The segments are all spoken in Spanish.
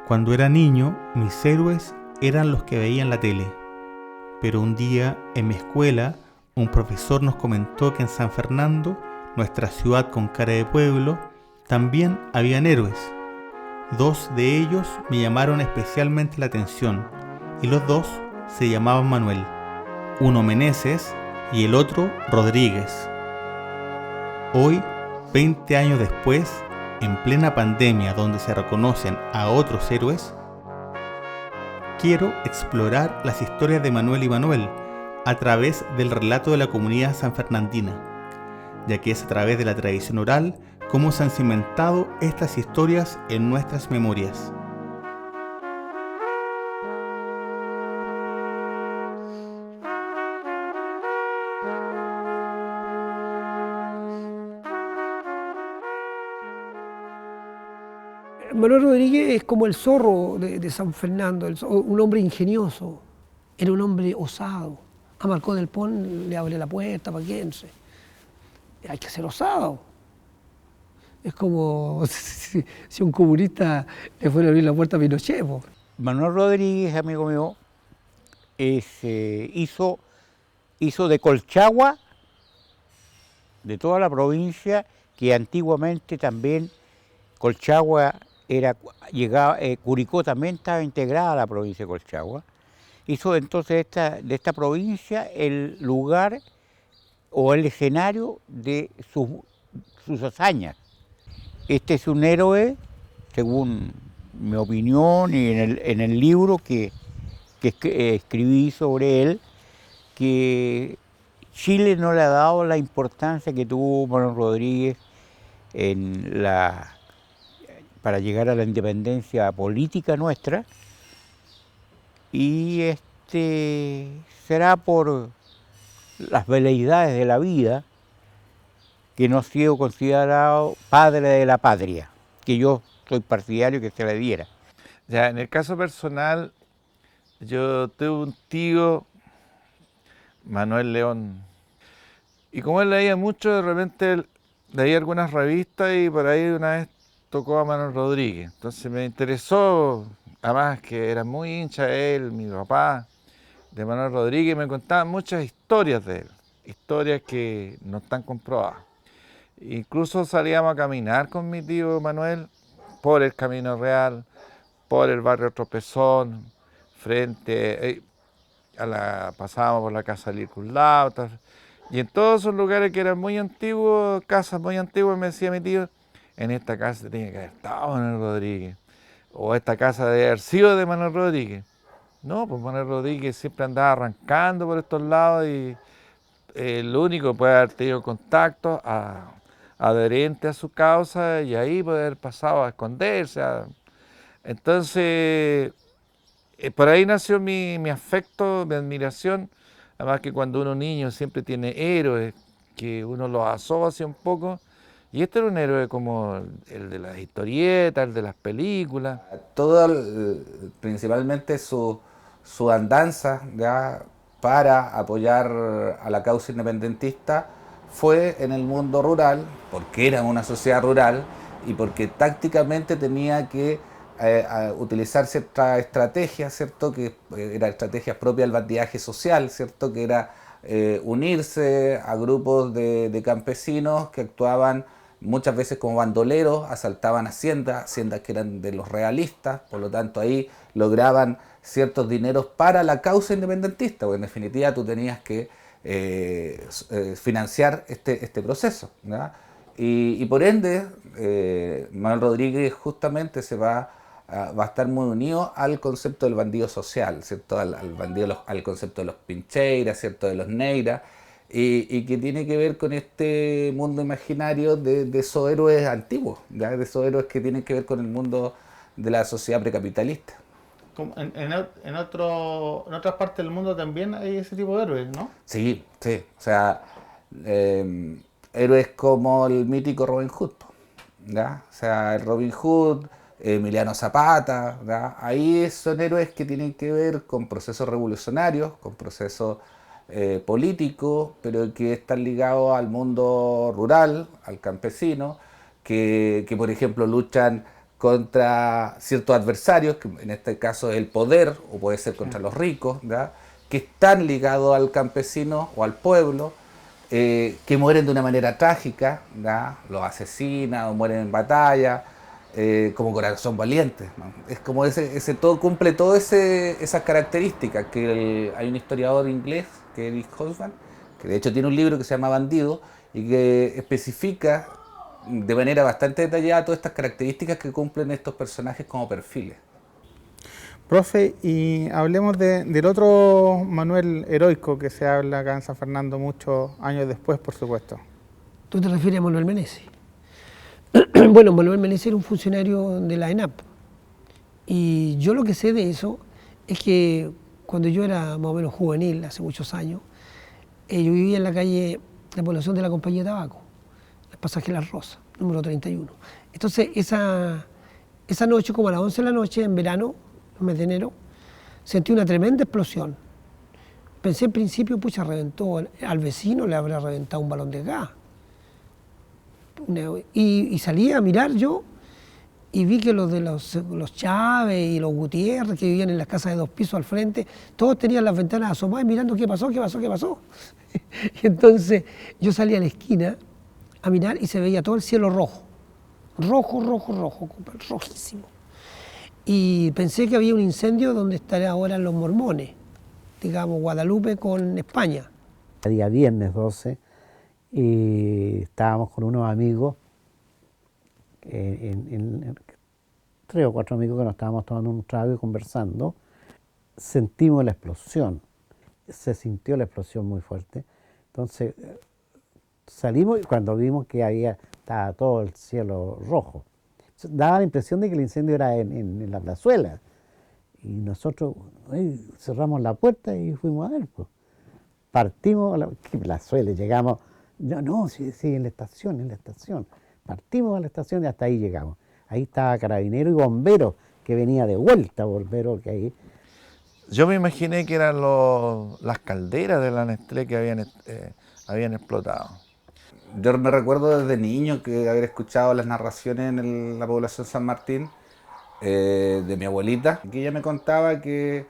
Cuando era niño, mis héroes eran los que veía en la tele. Pero un día, en mi escuela, un profesor nos comentó que en San Fernando, nuestra ciudad con cara de pueblo, también habían héroes. Dos de ellos me llamaron especialmente la atención, y los dos se llamaban Manuel. Uno Meneses y el otro Rodríguez. Hoy, 20 años después, en plena pandemia donde se reconocen a otros héroes, quiero explorar las historias de Manuel y Manuel a través del relato de la comunidad sanfernandina, ya que es a través de la tradición oral cómo se han cimentado estas historias en nuestras memorias. Manuel Rodríguez es como el zorro de San Fernando, un hombre ingenioso, era un hombre osado. A Marcó del Pon le abre la puerta para que entre. Hay que ser osado. Es como si un comunista le fuera a abrir la puerta a Pinochet. Manuel Rodríguez, amigo mío, hizo de Colchagua, de toda la provincia, que antiguamente también Colchagua Curicó también estaba integrada a la provincia de Colchagua. Hizo entonces de esta provincia el lugar o el escenario de sus hazañas. Este es un héroe, según mi opinión y en el libro que escribí sobre él, que Chile no le ha dado la importancia que tuvo Manuel Rodríguez para llegar a la independencia política nuestra, y será por las veleidades de la vida que no ha sido considerado padre de la patria, que yo soy partidario que se le diera. Ya, en el caso personal, yo tuve un tío, Manuel León, y como él leía mucho, de repente leía algunas revistas y por ahí una vez tocó a Manuel Rodríguez. Entonces me interesó, además que era muy hincha él, mi papá, de Manuel Rodríguez, me contaban muchas historias de él, historias que no están comprobadas. Incluso salíamos a caminar con mi tío Manuel por el Camino Real, por el barrio Tropezón, pasábamos por la casa de Lirculautas, y en todos esos lugares que eran muy antiguos, casas muy antiguas, me decía mi tío, en esta casa tiene que haber estado Manuel Rodríguez, o esta casa debe haber sido de Manuel Rodríguez. No, pues Manuel Rodríguez siempre andaba arrancando por estos lados y el único que puede haber tenido contacto adherente a su causa y ahí puede haber pasado a esconderse. Entonces, por ahí nació mi afecto, mi admiración. Además que cuando uno niño siempre tiene héroes que uno los asocia un poco. Y este era un héroe como el de las historietas, el de las películas. Principalmente su andanza ya para apoyar a la causa independentista fue en el mundo rural, porque era una sociedad rural y porque tácticamente tenía que utilizar ciertas estrategias, ¿cierto? Que eran estrategias propias del bandidaje social, ¿cierto? Que era unirse a grupos de campesinos que actuaban muchas veces como bandoleros, asaltaban haciendas que eran de los realistas, por lo tanto ahí lograban ciertos dineros para la causa independentista, porque en definitiva tú tenías que financiar este proceso, ¿ya? Y por ende, Manuel Rodríguez justamente va a estar muy unido al concepto del bandido social, ¿cierto? Al concepto de los pincheiras, ¿cierto? De los neiras, y que tiene que ver con este mundo imaginario de esos héroes antiguos, ¿ya? De esos héroes que tienen que ver con el mundo de la sociedad precapitalista. En otras partes del mundo también hay ese tipo de héroes, ¿no? Sí, sí. O sea, héroes como el mítico Robin Hood, ¿ya? O sea, el Robin Hood, Emiliano Zapata, ¿ya? Ahí son héroes que tienen que ver con procesos revolucionarios, con procesos políticos, pero que están ligados al mundo rural, al campesino, que por ejemplo luchan contra ciertos adversarios, que en este caso es el poder, o puede ser contra los ricos, ¿ya? Que están ligados al campesino o al pueblo, que mueren de una manera trágica, ¿ya? Los asesinan o mueren en batalla, como Corazón Valiente, ¿no? Es como ese todo cumple todas esas características que hay un historiador inglés, que es Eric Hobsbawm, que de hecho tiene un libro que se llama Bandido y que especifica de manera bastante detallada todas estas características que cumplen estos personajes como perfiles. Profe, y hablemos del otro Manuel heroico que se habla acá en San Fernando muchos años después, por supuesto. ¿Tú te refieres a Manuel Meneses? Bueno, Manuel Meneses era un funcionario de la ENAP. Y yo lo que sé de eso es que cuando yo era más o menos juvenil, hace muchos años, yo vivía en la calle, la población de la Compañía de Tabaco, el pasaje Las Rosas, número 31. Entonces, esa noche, como a las 11 de la noche, en verano, el mes de enero, sentí una tremenda explosión. Pensé en principio, pucha, reventó, al vecino le habrá reventado un balón de gas. Y salí a mirar yo y vi que los de los Chávez y los Gutiérrez, que vivían en las casas de 2 pisos al frente, todos tenían las ventanas asomadas mirando qué pasó. Y entonces yo salí a la esquina a mirar y se veía todo el cielo rojo, rojísimo. Y pensé que había un incendio donde estarían ahora los Mormones, digamos Guadalupe con España. Día viernes 12, y estábamos con unos amigos, 3 o 4 amigos que nos estábamos tomando un trago y conversando. Sentimos la explosión, se sintió la explosión muy fuerte. Entonces salimos y cuando vimos que estaba todo el cielo rojo, daba la impresión de que el incendio era en la plazuela. Y nosotros cerramos la puerta y fuimos a ver. Pues. Partimos, ¿qué plazuela? Llegamos, sí, en la estación. Partimos a la estación y hasta ahí llegamos. Ahí estaba carabinero y bombero que venía de vuelta, bombero que ahí. Yo me imaginé que eran las calderas de la Nestlé que habían explotado. Yo me recuerdo desde niño que haber escuchado las narraciones en la población San Martín de mi abuelita, que ella me contaba que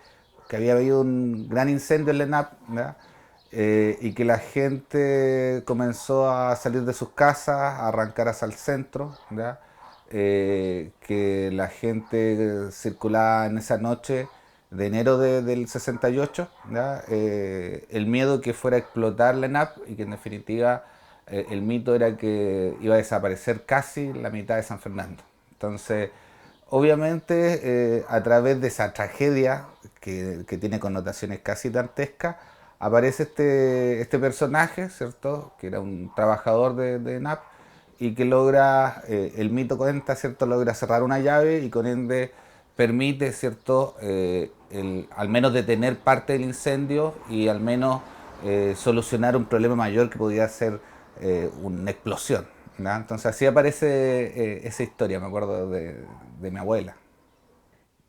había habido un gran incendio en la ENAP, ¿verdad? Y que la gente comenzó a salir de sus casas, a arrancar hacia el centro, ¿verdad? Que la gente circulaba en esa noche de enero del 68, ¿verdad? El miedo que fuera a explotar la ENAP y que en definitiva el mito era que iba a desaparecer casi la mitad de San Fernando. Entonces, obviamente, a través de esa tragedia que tiene connotaciones casi dantescas, aparece este personaje, ¿cierto? Que era un trabajador de ENAP y que logra, el mito cuenta, ¿cierto? Logra cerrar una llave y con ende permite, ¿cierto? Al menos detener parte del incendio y al menos solucionar un problema mayor que podía ser una explosión, ¿no? Entonces así aparece esa historia, me acuerdo de mi abuela.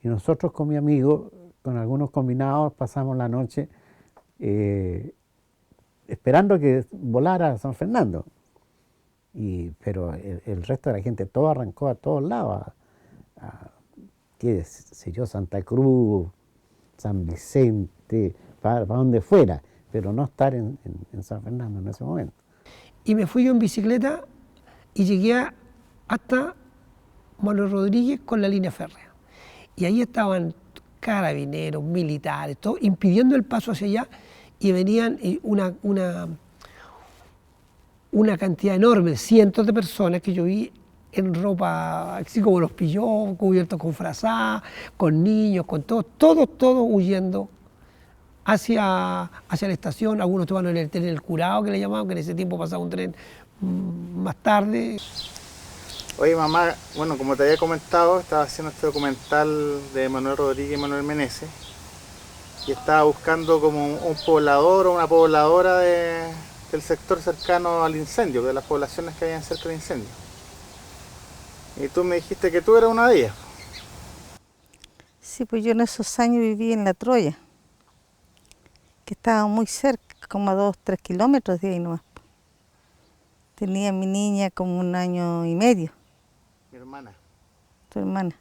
Y nosotros con mi amigo, con algunos combinados, pasamos la noche esperando que volara a San Fernando. Pero el resto de la gente, todo arrancó a todos lados, qué sé yo, Santa Cruz, San Vicente, para donde fuera, pero no estar en San Fernando en ese momento. Y me fui yo en bicicleta y llegué hasta Manuel Rodríguez con la línea férrea. Y ahí estaban carabineros, militares, todo, impidiendo el paso hacia allá, y venían una cantidad enorme, cientos de personas que yo vi en ropa, así como los pilló, cubiertos con frazada, con niños, con todos huyendo hacia la estación. Algunos estaban en el tren El Curao, que le llamaban, que en ese tiempo pasaba un tren más tarde. Oye, mamá, bueno, como te había comentado, estaba haciendo este documental de Manuel Rodríguez y Manuel Meneses y estaba buscando como un poblador o una pobladora del sector cercano al incendio, de las poblaciones que habían cerca del incendio. Y tú me dijiste que tú eras una de ellas. Sí, pues yo en esos años viví en La Troya, que estaba muy cerca, como a 2-3 kilómetros de ahí nomás. Tenía mi niña como 1 año y medio. Mi hermana. tu hermana.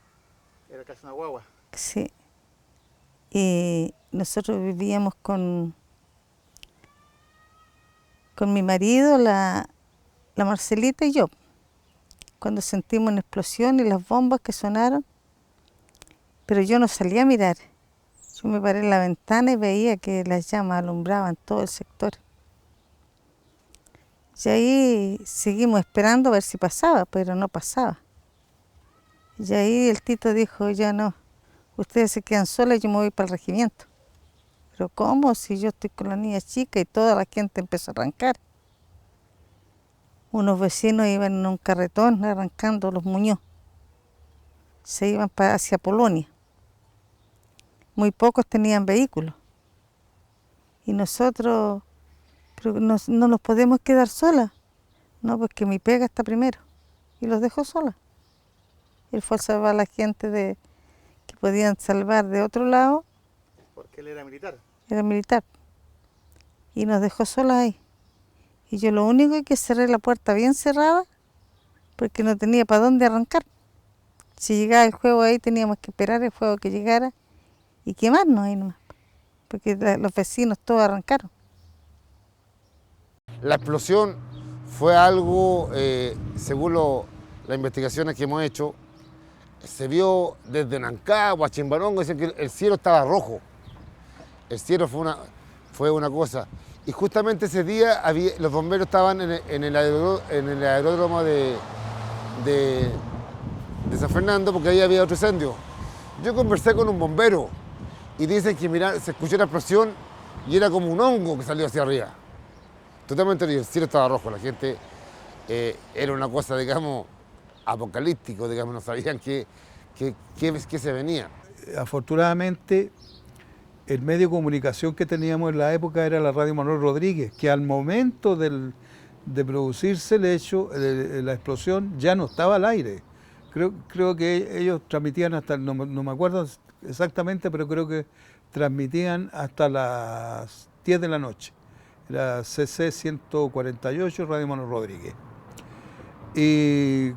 Era casi una guagua. Sí. Y nosotros vivíamos con mi marido, la Marcelita y yo. Cuando sentimos una explosión y las bombas que sonaron, pero yo no salía a mirar. Yo me paré en la ventana y veía que las llamas alumbraban todo el sector. Y ahí seguimos esperando a ver si pasaba, pero no pasaba. Y ahí el Tito dijo, ya no, ustedes se quedan solas, yo me voy para el regimiento. Pero ¿cómo? Si yo estoy con la niña chica y toda la gente empezó a arrancar. Unos vecinos iban en un carretón arrancando los Muñoz. Se iban hacia Polonia. Muy pocos tenían vehículos. Y nosotros, pero no nos podemos quedar solas. No, porque mi pega está primero. Y los dejó solas. Él fue a salvar a la gente que podían salvar de otro lado. Porque él era militar. Era militar. Y nos dejó solas ahí. Y yo lo único es que cerré la puerta bien cerrada, porque no tenía para dónde arrancar. Si llegaba el fuego ahí, teníamos que esperar el fuego que llegara y quemarnos ahí nomás, porque los vecinos todos arrancaron. La explosión fue algo, según las investigaciones que hemos hecho, se vio desde Nancagua, Chimbarongo, dicen que el cielo estaba rojo. El cielo fue una cosa. Y justamente ese día los bomberos estaban en el aeródromo de San Fernando, porque ahí había otro incendio. Yo conversé con un bombero y dicen que se escuchó la explosión y era como un hongo que salió hacia arriba. Totalmente, el cielo estaba rojo, la gente era una cosa, digamos, apocalíptico, digamos, no sabían qué se venía. Afortunadamente, el medio de comunicación que teníamos en la época era la radio Manuel Rodríguez, que al momento de producirse el hecho, la explosión, ya no estaba al aire. Creo que ellos transmitían hasta, no me acuerdo exactamente, pero creo que transmitían hasta las 10 de la noche. Era CC 148, Radio Manuel Rodríguez. Y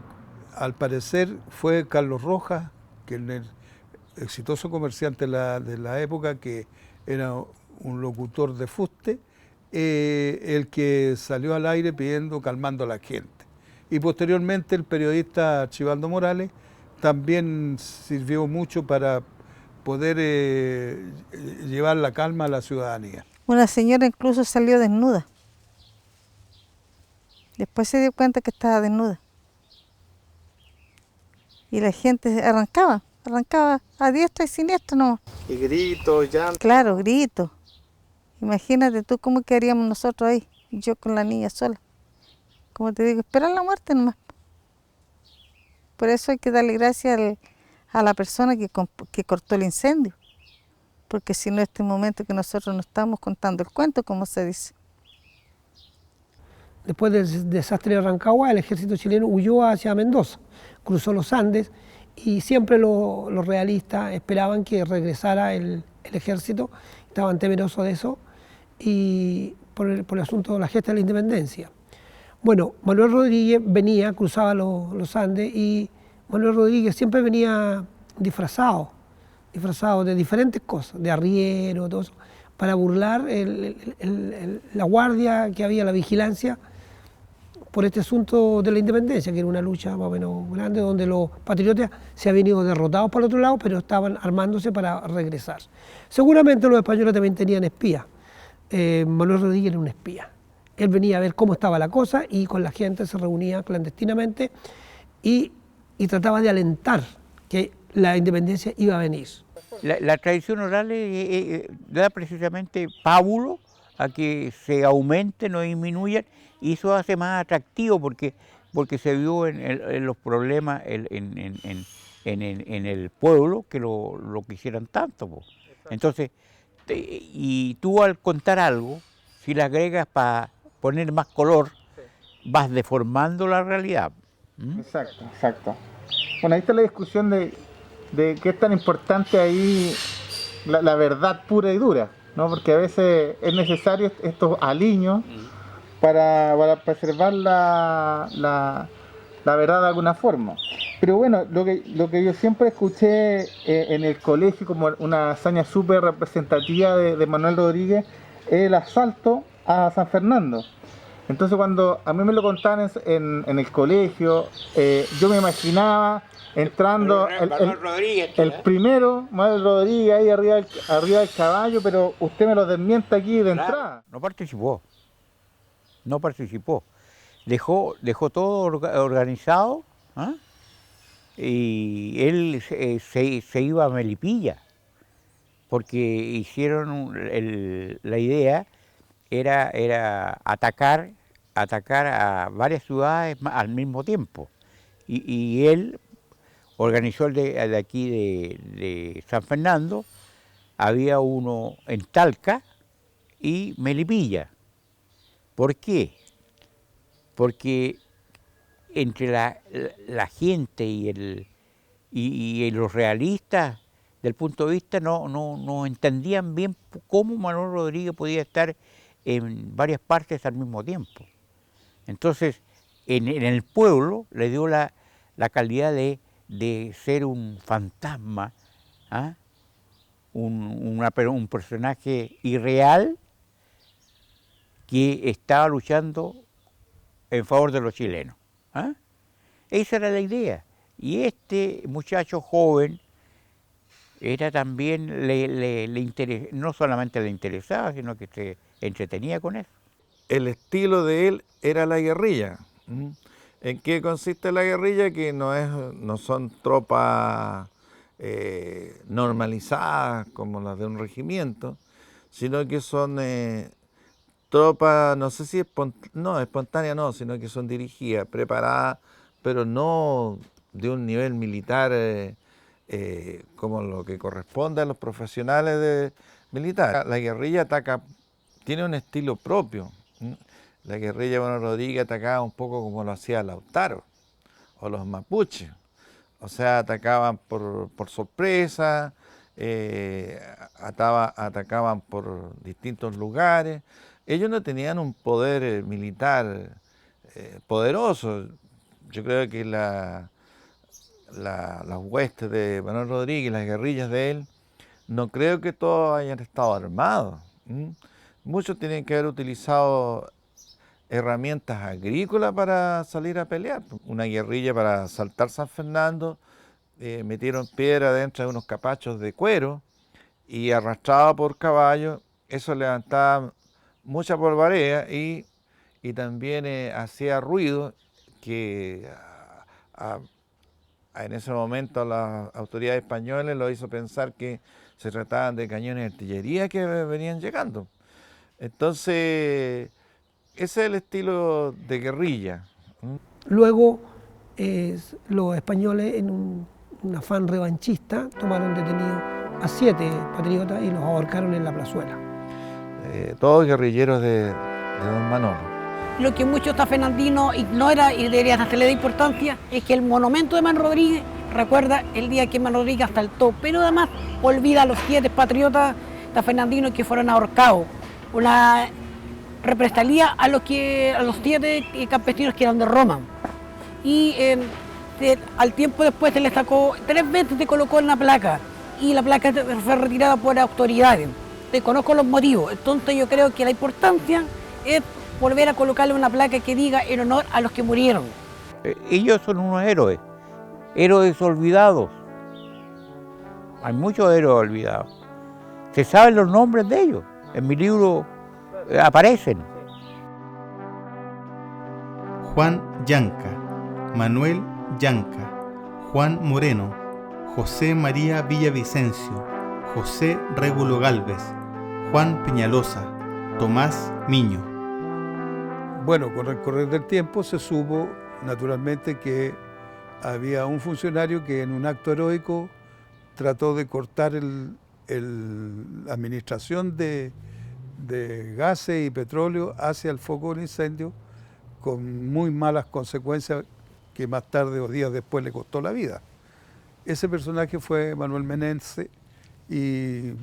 al parecer fue Carlos Rojas, que el exitoso comerciante de la época, que era un locutor de fuste, el que salió al aire calmando a la gente. Y posteriormente el periodista Archibaldo Morales también sirvió mucho para poder llevar la calma a la ciudadanía. Una señora incluso salió desnuda. Después se dio cuenta que estaba desnuda. Y la gente arrancaba a diestra y siniestra nomás. Y gritos, llantos. Claro, gritos. Imagínate tú cómo quedaríamos nosotros ahí, yo con la niña sola. Como te digo, esperar la muerte nomás. Por eso hay que darle gracias a la persona que cortó el incendio. Porque si no, este momento que nosotros no estamos contando el cuento, como se dice. Después del desastre de Rancagua, el ejército chileno huyó hacia Mendoza, cruzó los Andes y siempre los realistas esperaban que regresara el ejército, estaban temerosos de eso y por el asunto de la gesta de la independencia. Bueno, Manuel Rodríguez cruzaba los Andes y Manuel Rodríguez siempre venía disfrazado de diferentes cosas, de arriero, todo eso, para burlar la guardia que había, la vigilancia, por este asunto de la independencia, que era una lucha más o menos grande, donde los patriotas se habían ido derrotados por el otro lado, pero estaban armándose para regresar. Seguramente los españoles también tenían espías. Manuel Rodríguez era un espía. Él venía a ver cómo estaba la cosa y con la gente se reunía clandestinamente y trataba de alentar que la independencia iba a venir. La tradición oral da precisamente pábulo a que se aumente, no disminuyan, y eso hace más atractivo porque se vio en los problemas en el pueblo que lo quisieran tanto. Po. Entonces, y tú al contar algo, si le agregas para poner más color, vas deformando la realidad. Exacto. Bueno, ahí está la discusión de qué es tan importante ahí la verdad pura y dura, ¿no? Porque a veces es necesario estos aliños para preservar la verdad de alguna forma. Pero bueno, lo que yo siempre escuché en el colegio como una hazaña súper representativa de Manuel Rodríguez es el asalto a San Fernando. Entonces cuando a mí me lo contaban en el colegio, yo me imaginaba entrando el primero, Manuel Rodríguez, ahí arriba del caballo, pero usted me lo desmiente aquí de entrada. No participó, dejó todo organizado, ¿ah? Y él se iba a Melipilla, porque hicieron la idea era atacar a varias ciudades al mismo tiempo. Y él organizó el de aquí de San Fernando, había uno en Talca y Melipilla. ¿Por qué? Porque entre la gente y los realistas, del punto de vista, no entendían bien cómo Manuel Rodríguez podía estar en varias partes al mismo tiempo. Entonces, en el pueblo le dio la calidad de ser un fantasma, ¿ah? un personaje irreal que estaba luchando en favor de los chilenos. ¿Ah? Esa era la idea. Y este muchacho joven era también, no solamente le interesaba, sino que se entretenía con eso. El estilo de él era la guerrilla. ¿En qué consiste la guerrilla? Que no son tropas normalizadas como las de un regimiento, sino que son tropas, no sé si espontánea no, sino que son dirigidas, preparadas, pero no de un nivel militar como lo que corresponde a los profesionales militares. La guerrilla tiene un estilo propio. La guerrilla de Manuel Rodríguez atacaba un poco como lo hacía Lautaro o los mapuches. O sea, atacaban por sorpresa, atacaban por distintos lugares. Ellos no tenían un poder militar poderoso. Yo creo que las huestes de Manuel Rodríguez, las guerrillas de él, no creo que todos hayan estado armados. Muchos tienen que haber utilizado herramientas agrícolas para salir a pelear. Una guerrilla para asaltar San Fernando, metieron piedra dentro de unos capachos de cuero y arrastrado por caballo, eso levantaba mucha polvareda y también hacía ruido que en ese momento las autoridades españolas lo hizo pensar que se trataban de cañones de artillería que venían llegando. Entonces, ese es el estilo de guerrilla. Luego, los españoles, en un afán revanchista, tomaron detenidos a 7 patriotas y los ahorcaron en la plazuela. Todos guerrilleros de don Manolo. Lo que muchos sanfernandinos ignoran y deberían hacerle de importancia es que el monumento de Manuel Rodríguez recuerda el día que Manuel Rodríguez asaltó, pero además olvida a los 7 patriotas sanfernandinos que fueron ahorcados. Una represalia a los 7 campesinos que eran de Roma. Y al tiempo después se les sacó, 3 veces se colocó en la placa y la placa fue retirada por autoridades. Desconozco los motivos, entonces yo creo que la importancia es volver a colocarle una placa que diga en honor a los que murieron. Ellos son unos héroes olvidados. Hay muchos héroes olvidados. Se saben los nombres de ellos, en mi libro aparecen. Juan Yanca, Manuel Yanca, Juan Moreno, José María Villavicencio, José Régulo Gálvez, Juan Peñalosa, Tomás Miño. Bueno, con el correr del tiempo se supo naturalmente que había un funcionario que en un acto heroico trató de cortar la administración de gases y petróleo hacia el foco del incendio, con muy malas consecuencias que más tarde o días después le costó la vida. Ese personaje fue Manuel Menéndez y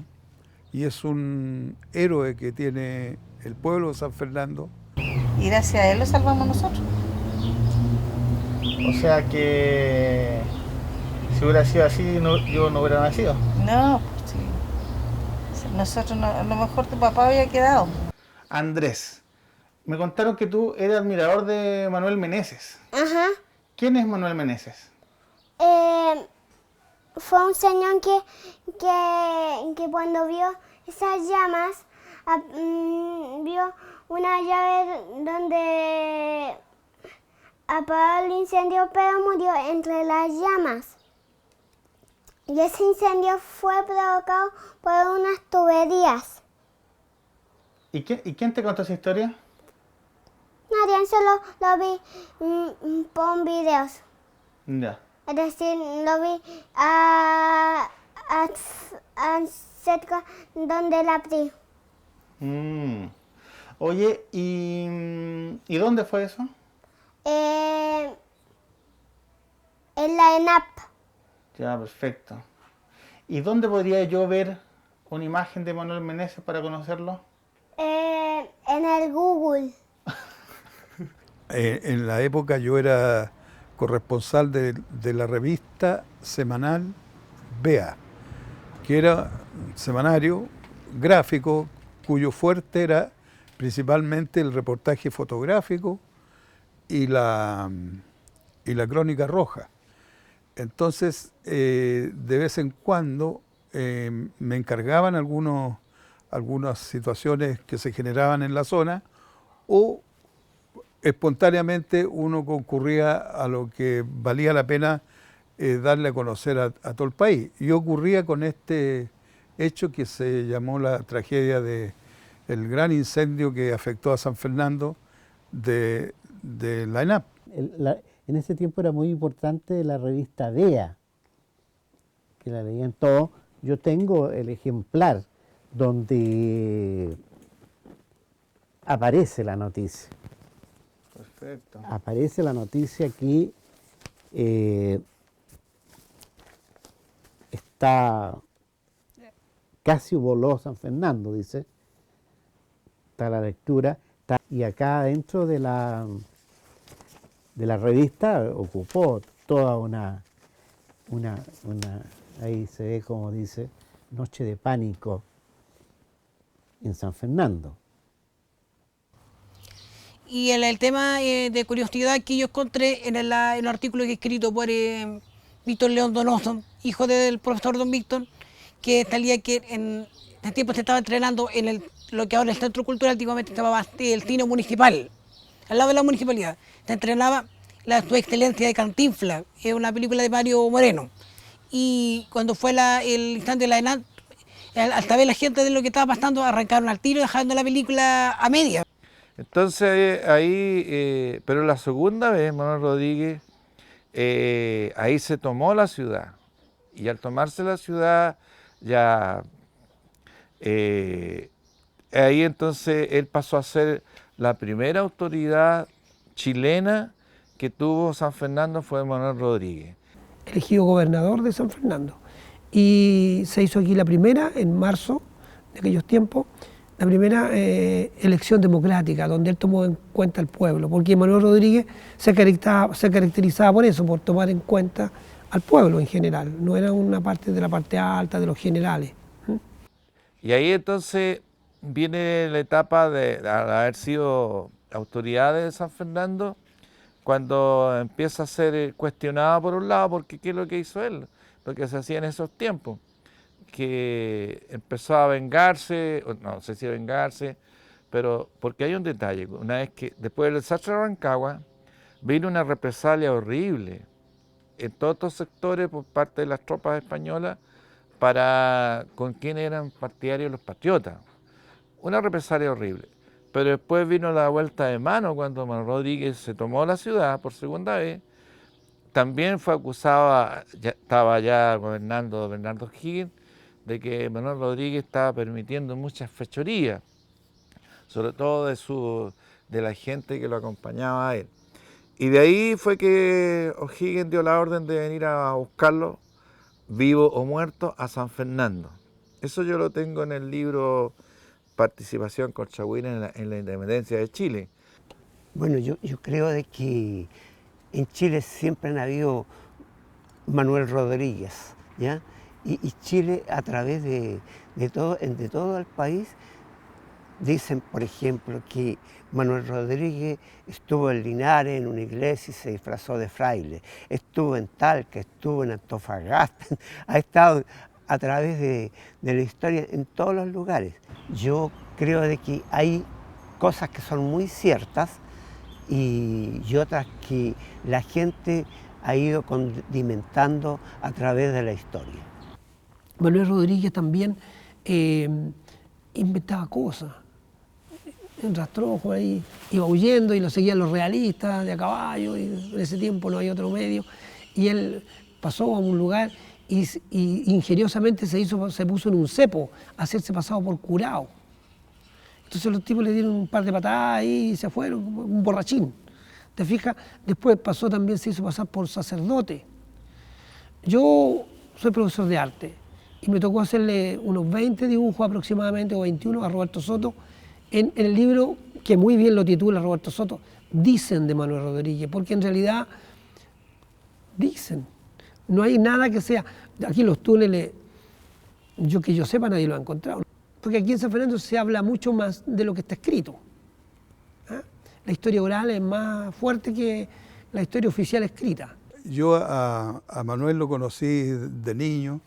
es un héroe que tiene el pueblo de San Fernando. Y gracias a él lo salvamos nosotros. O sea que Si hubiera sido así, yo no hubiera nacido. No, pues sí. Nosotros, a lo mejor tu papá había quedado. Andrés, me contaron que tú eres admirador de Manuel Meneses. Ajá. ¿Quién es Manuel Meneses? Fue un señor que cuando vio esas llamas, vio una llave donde apagó el incendio, pero murió entre las llamas. Y ese incendio fue provocado por unas tuberías. ¿Y quién te contó esa historia? Nadie, solo lo vi por videos. Ya. Es decir, lo vi cerca donde la abrí. Oye, ¿y dónde fue eso? En la ENAP. Ya, perfecto. ¿Y dónde podría yo ver una imagen de Manuel Meneses para conocerlo? En el Google. En la época yo era corresponsal de la revista semanal Vea, que era un semanario gráfico cuyo fuerte era principalmente el reportaje fotográfico y la crónica roja. Entonces, de vez en cuando me encargaban algunas situaciones que se generaban en la zona, o espontáneamente uno concurría a lo que valía la pena darle a conocer a todo el país. Y ocurría con este hecho que se llamó la tragedia del gran incendio que afectó a San Fernando de la ENAP. En ese tiempo era muy importante la revista Vea, que la leían todos. Yo tengo el ejemplar donde aparece la noticia. Perfecto. Aparece la noticia que está casi voló San Fernando, dice. Está la lectura. Y acá dentro de la revista ocupó toda una ahí se ve como dice, noche de pánico en San Fernando. Y el tema de curiosidad que yo encontré en el artículo que he escrito por Víctor León Donoso, hijo del profesor Don Víctor, que salía que en ese tiempo se estaba entrenando en lo que ahora es el Centro Cultural, antiguamente se llamaba el Cine Municipal, al lado de la municipalidad. Se entrenaba Su Excelencia de Cantinflas, es una película de Mario Moreno. Y cuando fue el instante de la ENAP, al saber la gente de lo que estaba pasando, arrancaron al tiro dejando la película a media. Entonces ahí, pero la segunda vez, Manuel Rodríguez, ahí se tomó la ciudad. Y al tomarse la ciudad, ya ahí entonces él pasó a ser la primera autoridad chilena que tuvo San Fernando, fue Manuel Rodríguez. Elegido gobernador de San Fernando. Y se hizo aquí la primera, en marzo de aquellos tiempos, la primera elección democrática, donde él tomó en cuenta al pueblo, porque Manuel Rodríguez se caracterizaba por eso, por tomar en cuenta al pueblo en general, no era una parte de la parte alta, de los generales. Y ahí entonces viene la etapa de haber sido autoridad de San Fernando, cuando empieza a ser cuestionado por un lado, porque ¿qué es lo que hizo él? Lo que se hacía en esos tiempos, que empezó a vengarse, no sé si a vengarse, pero porque hay un detalle, una vez que después del desastre de Rancagua, vino una represalia horrible en todos estos sectores por parte de las tropas españolas con quienes eran partidarios los patriotas. Una represalia horrible. Pero después vino la vuelta de mano cuando Manuel Rodríguez se tomó la ciudad por segunda vez. También fue acusado, estaba ya gobernando Bernardo O'Higgins, de que Manuel Rodríguez estaba permitiendo muchas fechorías, sobre todo de la gente que lo acompañaba a él. Y de ahí fue que O'Higgins dio la orden de venir a buscarlo, vivo o muerto, a San Fernando. Eso yo lo tengo en el libro Participación Colchagüina en la Independencia de Chile. Bueno, yo creo de que en Chile siempre han habido Manuel Rodríguez, ¿ya? Y Chile, a través de todo el país, dicen, por ejemplo, que Manuel Rodríguez estuvo en Linares, en una iglesia, y se disfrazó de fraile. Estuvo en Talca, estuvo en Antofagasta, ha estado a través de la historia en todos los lugares. Yo creo de que hay cosas que son muy ciertas y otras que la gente ha ido condimentando a través de la historia. Manuel Rodríguez también inventaba cosas. En rastrojo ahí, iba huyendo y lo seguían los realistas de a caballo, y en ese tiempo no había otro medio. Y él pasó a un lugar y ingeniosamente se puso en un cepo, a hacerse pasado por curado. Entonces los tipos le dieron un par de patadas y se fueron, un borrachín. ¿Te fijas? Después pasó también, se hizo pasar por sacerdote. Yo soy profesor de arte y me tocó hacerle unos 20 dibujos aproximadamente, o 21, a Roberto Soto, en el libro que muy bien lo titula Roberto Soto, Dicen de Manuel Rodríguez, porque en realidad dicen, no hay nada que sea. Aquí los túneles, que yo sepa, nadie lo ha encontrado, porque aquí en San Fernando se habla mucho más de lo que está escrito. La historia oral es más fuerte que la historia oficial escrita. Yo a Manuel lo conocí de niño,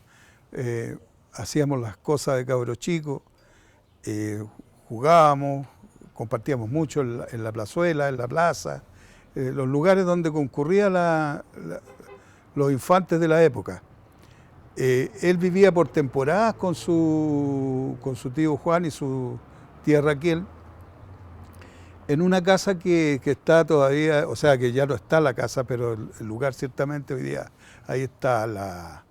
hacíamos las cosas de cabro chico, jugábamos, compartíamos mucho en la plazuela, en la plaza, los lugares donde concurrían los infantes de la época. Él vivía por temporadas con su tío Juan y su tía Raquel, en una casa que está todavía, o sea que ya no está la casa, pero el lugar ciertamente hoy día, ahí está la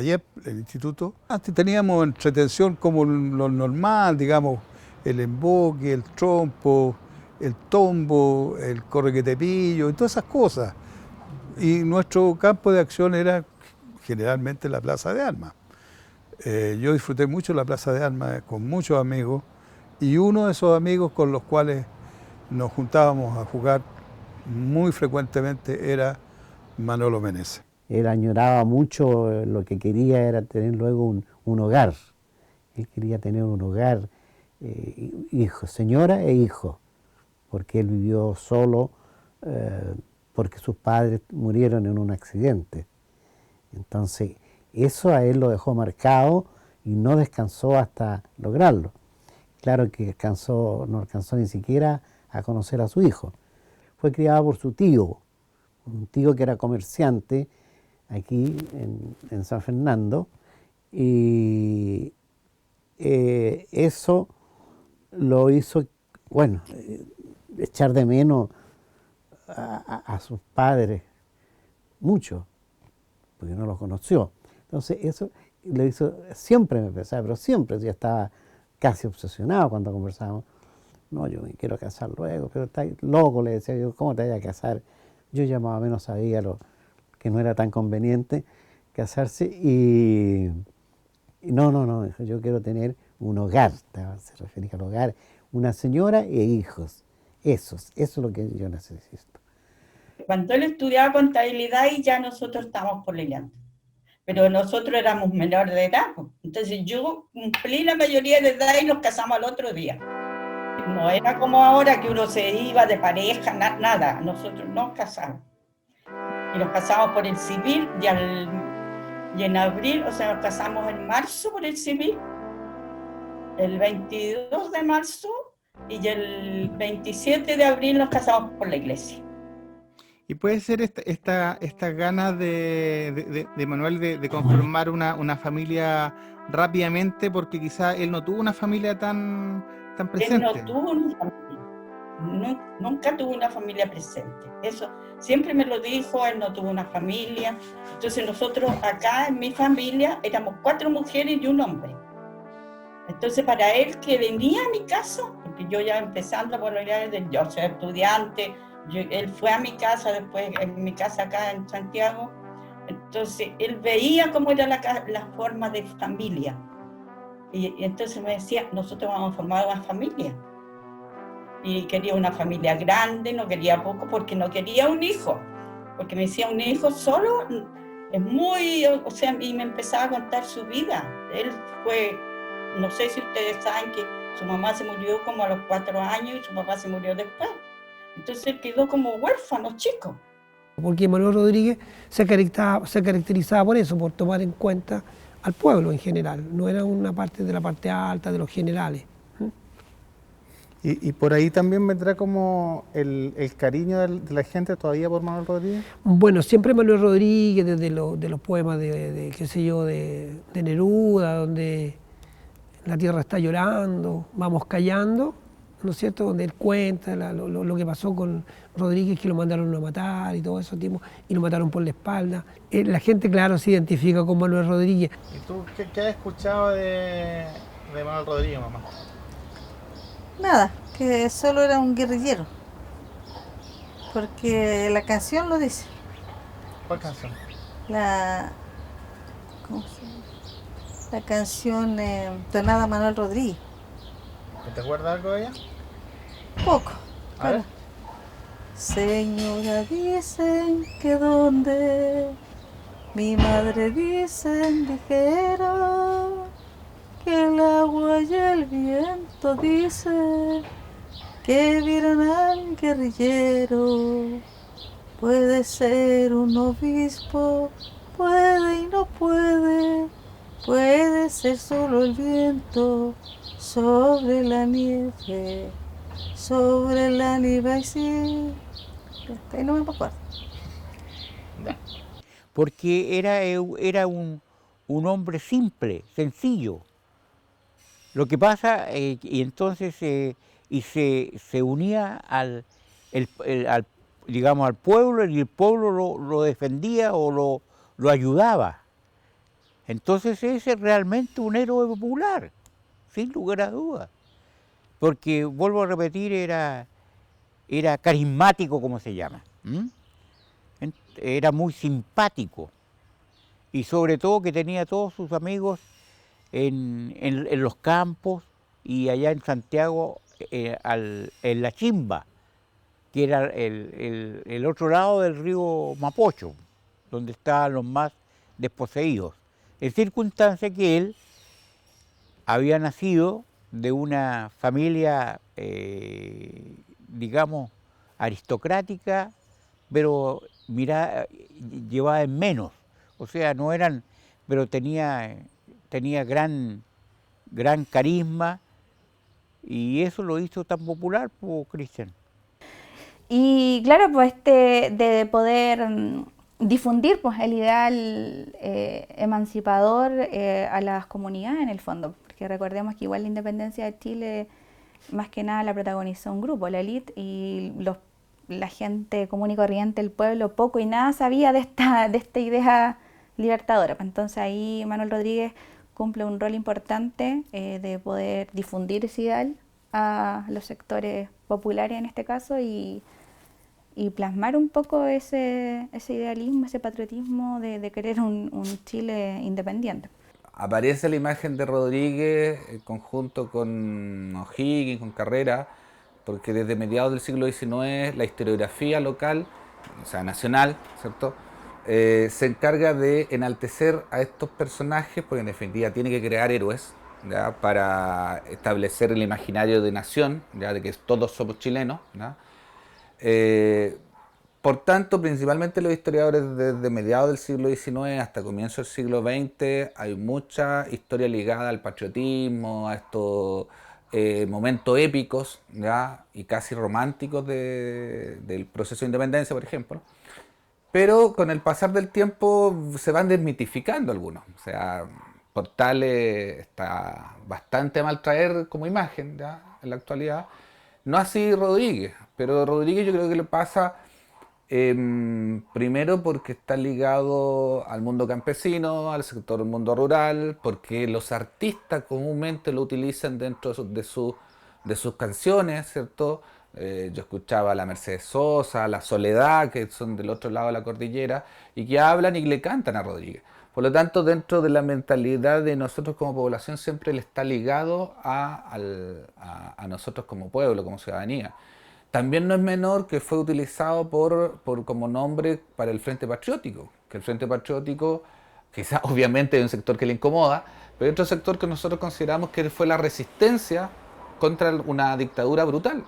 IEP, el instituto. Antes teníamos entretención como lo normal, digamos, el emboque, el trompo, el tombo, el correquetepillo y todas esas cosas. Y nuestro campo de acción era generalmente la Plaza de Armas. Yo disfruté mucho la Plaza de Armas con muchos amigos, y uno de esos amigos con los cuales nos juntábamos a jugar muy frecuentemente era Manolo Meneses. Él añoraba mucho, lo que quería era tener luego un hogar. Él quería tener un hogar, hijo, señora e hijo, porque él vivió solo, porque sus padres murieron en un accidente. Entonces, eso a él lo dejó marcado y no descansó hasta lograrlo. Claro que no alcanzó ni siquiera a conocer a su hijo. Fue criado por su tío, un tío que era comerciante aquí en San Fernando, y eso lo hizo, bueno, echar de menos a sus padres mucho, porque no los conoció. Entonces eso le hizo, siempre me pensaba, pero siempre ya estaba casi obsesionado cuando conversábamos. No, yo me quiero casar luego, pero está loco, le decía yo, ¿cómo te vayas a casar? Yo ya más o menos sabía que no era tan conveniente casarse, y no, yo quiero tener un hogar, se refería al hogar, una señora e hijos. Eso es lo que yo necesito. Cuando él estudiaba contabilidad y ya nosotros estábamos pololeando, pero nosotros éramos menores de edad, entonces yo cumplí la mayoría de edad y nos casamos al otro día. No era como ahora que uno se iba de pareja, nada, nosotros nos casamos. Y nos casamos por el civil y en abril, o sea, nos casamos en marzo por el civil, el 22 de marzo, y el 27 de abril nos casamos por la iglesia. Y puede ser esta ganas de Manuel de conformar una familia rápidamente, porque quizá él no tuvo una familia tan presente. Él no tuvo una familia, nunca tuvo una familia presente. Eso siempre me lo dijo, él no tuvo una familia. Entonces nosotros acá en mi familia éramos 4 mujeres y un hombre. Entonces para él, que venía a mi casa, porque yo ya empezando por yo soy estudiante, él fue a mi casa, después en mi casa acá en Santiago, entonces él veía cómo era la forma de familia, y entonces me decía, nosotros vamos a formar una familia, y quería una familia grande, no quería poco, porque no quería un hijo, porque me decía, un hijo solo es muy, o sea, y me empezaba a contar su vida. Él fue, no sé si ustedes saben que su mamá se murió como a los 4 años y su papá se murió después. Entonces él quedó como huérfano, chico. Porque Manuel Rodríguez se caracterizaba por eso, por tomar en cuenta al pueblo en general. No era una parte de la parte alta, de los generales. Y por ahí también vendrá como el cariño de la gente todavía por Manuel Rodríguez. Bueno, siempre Manuel Rodríguez, desde los poemas qué sé yo, de Neruda, donde la tierra está llorando, vamos callando, ¿no es cierto? Donde él cuenta lo que pasó con Rodríguez, que lo mandaron a matar y todo eso, y lo mataron por la espalda. La gente, claro, se identifica con Manuel Rodríguez. ¿Y tú qué has escuchado de Manuel Rodríguez, mamá? Nada, que solo era un guerrillero. Porque la canción lo dice. ¿Cuál canción? ¿Cómo se llama? La canción Tonada Manuel Rodríguez. ¿Te acuerdas algo de ella? Poco. A ver. Señora, dicen que donde mi madre dicen dijeron que el agua y el viento dicen que vieron al guerrillero. Puede ser un obispo, puede y no puede, puede ser solo el viento sobre la nieve, y sí. Ahí no me acuerdo. Porque era un hombre simple, sencillo. Lo que pasa, y entonces se unía digamos, al pueblo, y el pueblo lo defendía o lo ayudaba. Entonces ese es realmente un héroe popular, sin lugar a dudas. Porque, vuelvo a repetir, era carismático, como se llama. Era muy simpático. Y sobre todo que tenía todos sus amigos en los campos y allá en Santiago, en La Chimba, que era el otro lado del río Mapocho, donde estaban los más desposeídos. En circunstancia que él había nacido de una familia, digamos, aristocrática, pero llevada en menos. O sea, no eran, pero tenía gran carisma, y eso lo hizo tan popular, pues, Cristian. Y claro, pues de poder difundir pues el ideal emancipador a las comunidades en el fondo, porque recordemos que igual la independencia de Chile más que nada la protagonizó un grupo, la élite, y la gente común y corriente, el pueblo, poco y nada sabía de esta idea libertadora. Entonces ahí Manuel Rodríguez cumple un rol importante de poder difundir ese ideal a los sectores populares en este caso, y plasmar un poco ese idealismo, ese patriotismo de querer un Chile independiente. Aparece la imagen de Rodríguez en conjunto con O'Higgins, con Carrera, porque desde mediados del siglo XIX la historiografía local, o sea, nacional, ¿cierto?, se encarga de enaltecer a estos personajes, porque en definitiva tiene que crear héroes, ¿ya?, para establecer el imaginario de nación, ¿ya?, de que todos somos chilenos, ¿ya? Por tanto, principalmente los historiadores desde mediados del siglo XIX hasta comienzos del siglo XX, hay mucha historia ligada al patriotismo, a estos momentos épicos, ¿ya?, y casi románticos del proceso de independencia, por ejemplo. Pero con el pasar del tiempo se van desmitificando algunos. O sea, Portales está bastante mal traer como imagen, ¿ya?, en la actualidad. No así Rodríguez, pero Rodríguez yo creo que le pasa primero porque está ligado al mundo campesino, al sector del mundo rural, porque los artistas comúnmente lo utilizan dentro de sus canciones, ¿cierto? Yo escuchaba a la Mercedes Sosa, a la Soledad, que son del otro lado de la cordillera, y que hablan y le cantan a Rodríguez. Por lo tanto, dentro de la mentalidad de nosotros como población siempre le está ligado a nosotros como pueblo, como ciudadanía. También no es menor que fue utilizado como nombre para el Frente Patriótico, que el Frente Patriótico, quizás obviamente hay un sector que le incomoda, pero hay otro sector que nosotros consideramos que fue la resistencia contra una dictadura brutal.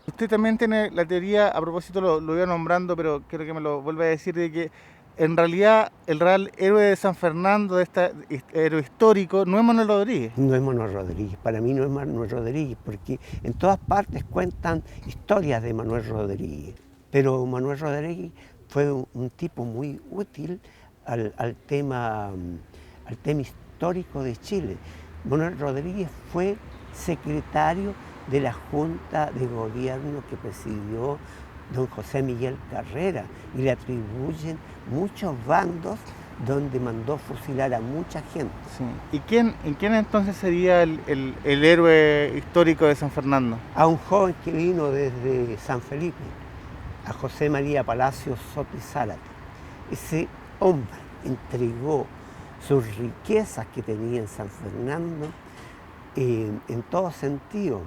Usted también tiene la teoría, a propósito lo iba nombrando, pero quiero que me lo vuelva a decir, de que en realidad el real héroe de San Fernando, de este héroe histórico, no es Manuel Rodríguez. No es Manuel Rodríguez, para mí no es Manuel Rodríguez, porque en todas partes cuentan historias de Manuel Rodríguez, pero Manuel Rodríguez fue un tipo muy útil al tema histórico de Chile. Manuel Rodríguez fue secretario de la Junta de Gobierno que presidió don José Miguel Carrera y le atribuyen muchos bandos donde mandó fusilar a mucha gente. Sí. ¿Y quién entonces sería el héroe histórico de San Fernando? A un joven que vino desde San Felipe, a José María Palacios Soto y Zárate. Ese hombre entregó sus riquezas que tenía en San Fernando en todo sentido.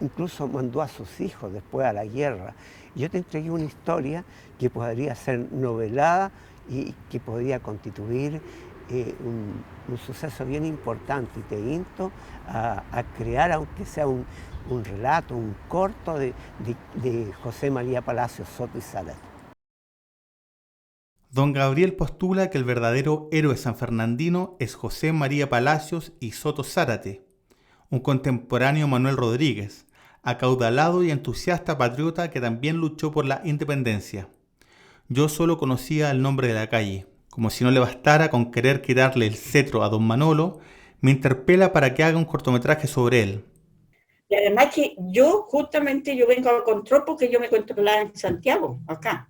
Incluso mandó a sus hijos después a la guerra. Yo te entregué una historia que podría ser novelada y que podría constituir un suceso bien importante. Y te insto a crear, aunque sea un relato, un corto de José María Palacios Soto y Zárate. Don Gabriel postula que el verdadero héroe sanfernandino es José María Palacios y Soto Zárate, un contemporáneo de Manuel Rodríguez, acaudalado y entusiasta patriota que también luchó por la independencia. Yo solo conocía el nombre de la calle. Como si no le bastara con querer quitarle el cetro a don Manolo, me interpela para que haga un cortometraje sobre él. Y además que yo vengo a control porque yo me controlaba en Santiago, acá.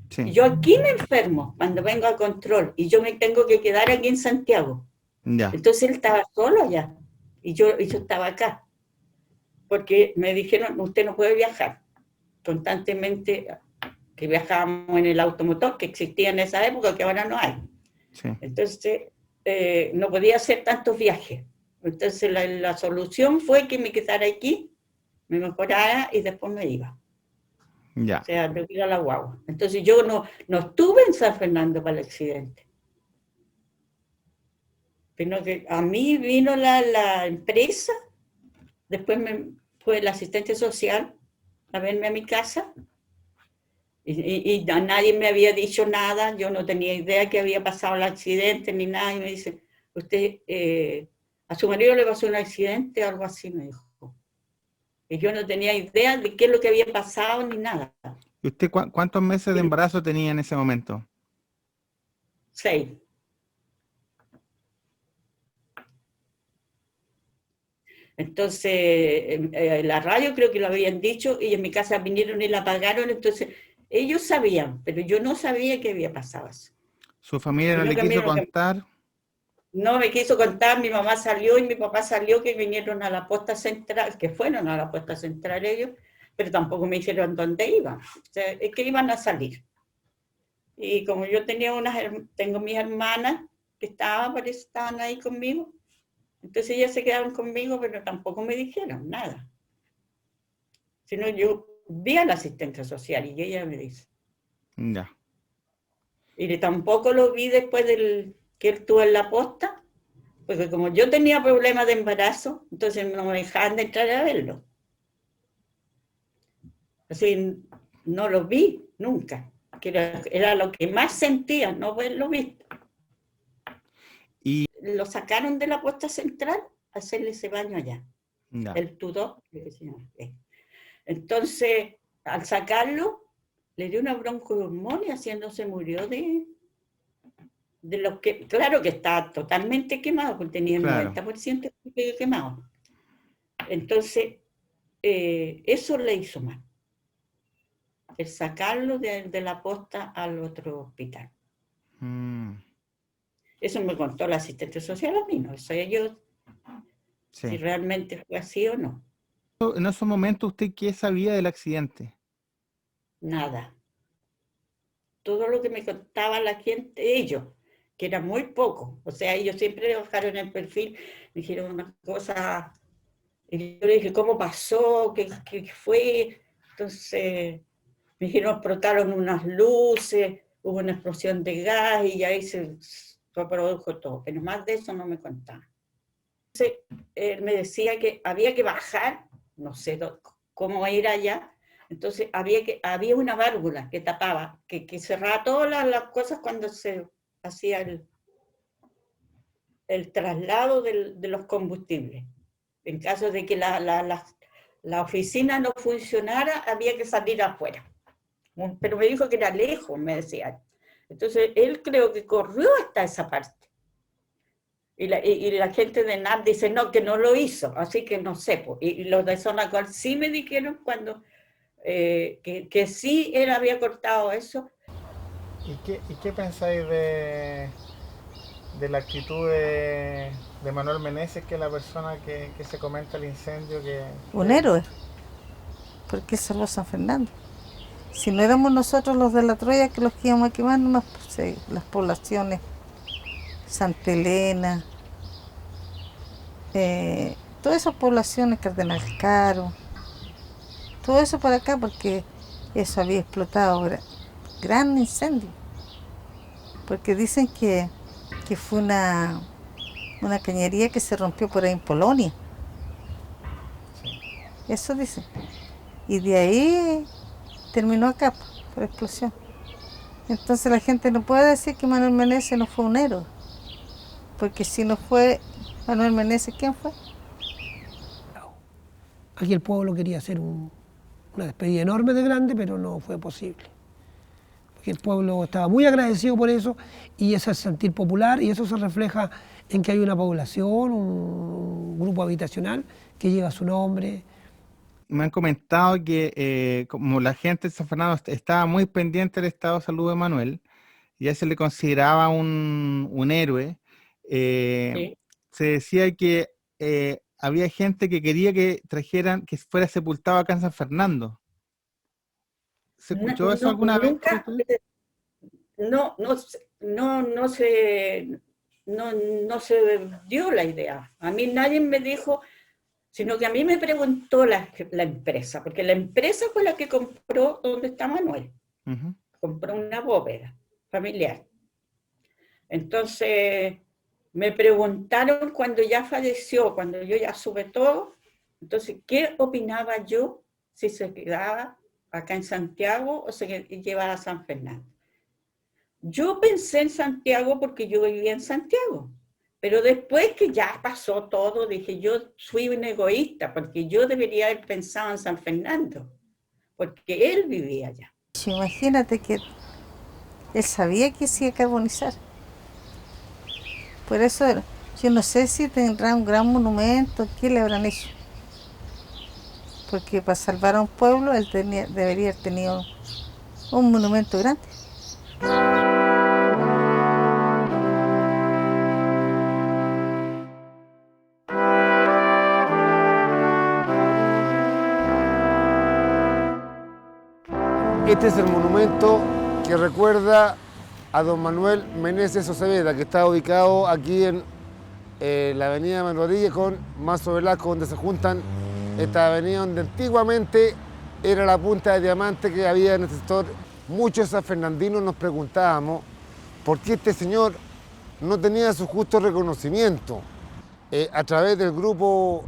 Sí. Y yo aquí me enfermo cuando vengo a control y yo me tengo que quedar aquí en Santiago. Ya. Entonces él estaba solo allá y yo estaba acá. Porque me dijeron, usted no puede viajar. Constantemente, que viajábamos en el automotor que existía en esa época, que ahora no hay. Sí. Entonces, no podía hacer tantos viajes. Entonces, la solución fue que me quedara aquí, me mejorara y después me iba. Ya. O sea, me iba a la guagua. Entonces, yo no estuve en San Fernando para el accidente. Sino que a mí vino la empresa, después fue el asistente social a verme a mi casa y nadie me había dicho nada, yo no tenía idea que había pasado el accidente ni nada, y me dice, usted, a su marido le pasó un accidente, algo así me dijo. Y yo no tenía idea de qué es lo que había pasado ni nada. ¿Y usted cuántos meses de embarazo tenía en ese momento? 6. Entonces, la radio creo que lo habían dicho y en mi casa vinieron y la apagaron, entonces ellos sabían, pero yo no sabía qué había pasado. ¿Su familia no le quiso contar? No me quiso contar, mi mamá salió y mi papá salió, que vinieron a la posta central, que fueron a la posta central ellos, pero tampoco me dijeron dónde iban, o sea, es que iban a salir. Y como yo tengo mis hermanas que estaban ahí conmigo, entonces ellas se quedaron conmigo, pero tampoco me dijeron nada. Sino yo vi a la asistente social y ella me dice. Ya. Y tampoco lo vi después que él estuvo en la posta, porque como yo tenía problemas de embarazo, entonces no me dejaban de entrar a verlo. Así no lo vi nunca, que era lo que más sentía, no haberlo visto. Y lo sacaron de la posta central a hacerle ese baño allá. No. El tutor. Entonces, al sacarlo, le dio una broncohormonia, haciéndose murió de los que, claro que estaba totalmente quemado, porque tenía el 90% quemado. Entonces, eso le hizo mal. El sacarlo de la posta al otro hospital. Eso me contó la asistente social a mí, no sé yo si realmente fue así o no. En esos momentos, ¿usted qué sabía del accidente? Nada. Todo lo que me contaba la gente, ellos, que era muy poco. O sea, ellos siempre bajaron el perfil, dijeron una cosa Y yo le dije, ¿cómo pasó? ¿Qué fue? Entonces me dijeron, explotaron unas luces, hubo una explosión de gas y ahí se produjo todo. Pero más de eso no me contaba. Entonces él me decía que había que bajar, no sé cómo ir allá. Entonces había una válvula que tapaba, que cerraba todas las cosas cuando se hacía el traslado de los combustibles. En caso de que la oficina no funcionara, había que salir afuera. Pero me dijo que era lejos, me decía. Entonces él creo que corrió hasta esa parte. Y la gente de NAP dice no, que no lo hizo, así que no sé. Y los de Sonacol sí me dijeron cuando que sí él había cortado eso. ¿Y qué pensáis de la actitud de Manuel Meneses, que es la persona que se comenta el incendio? Un héroe, porque salvó San Fernando. Si no éramos nosotros los de la Troya que los que íbamos a quemar, no sé, las poblaciones, Santa Elena, todas esas poblaciones, Cardenal Caro, todo eso para acá, porque eso había explotado, gran incendio. Porque dicen que fue una cañería que se rompió por ahí en Polonia. Eso dicen. Y de ahí terminó acá, por explosión. Entonces la gente no puede decir que Manuel Meneses no fue un héroe. Porque si no fue Manuel Meneses, ¿quién fue? Aquí el pueblo quería hacer una despedida enorme de grande, pero no fue posible. Porque el pueblo estaba muy agradecido por eso, y ese es el sentir popular, y eso se refleja en que hay una población, un grupo habitacional que lleva su nombre. Me han comentado que como la gente de San Fernando estaba muy pendiente del estado de salud de Manuel, ya se le consideraba un héroe, Sí. se decía que había gente que quería que fuera sepultado acá en San Fernando. ¿Se escuchó eso alguna vez? Nunca, no se dio la idea. A mí nadie me dijo, sino que a mí me preguntó la empresa, porque la empresa fue la que compró donde está Manuel. Uh-huh. Compró una bóveda familiar. Entonces me preguntaron cuando ya falleció, cuando yo ya supe todo, entonces, ¿qué opinaba yo si se quedaba acá en Santiago o se llevaba a San Fernando? Yo pensé en Santiago porque yo vivía en Santiago, pero después que ya pasó todo, dije, yo fui un egoísta, porque yo debería haber pensado en San Fernando, porque él vivía allá. Imagínate que él sabía que se iba a carbonizar. Por eso, yo no sé si tendrá un gran monumento, ¿qué le habrán hecho? Porque para salvar a un pueblo, él debería haber tenido un monumento grande. Este es el monumento que recuerda a don Manuel Meneses Oceveda, que está ubicado aquí en la avenida Manuel Rodríguez con Mazo Velasco, donde se juntan esta avenida donde antiguamente era la punta de diamante que había en el sector. Muchos sanfernandinos nos preguntábamos por qué este señor no tenía su justo reconocimiento. A través del grupo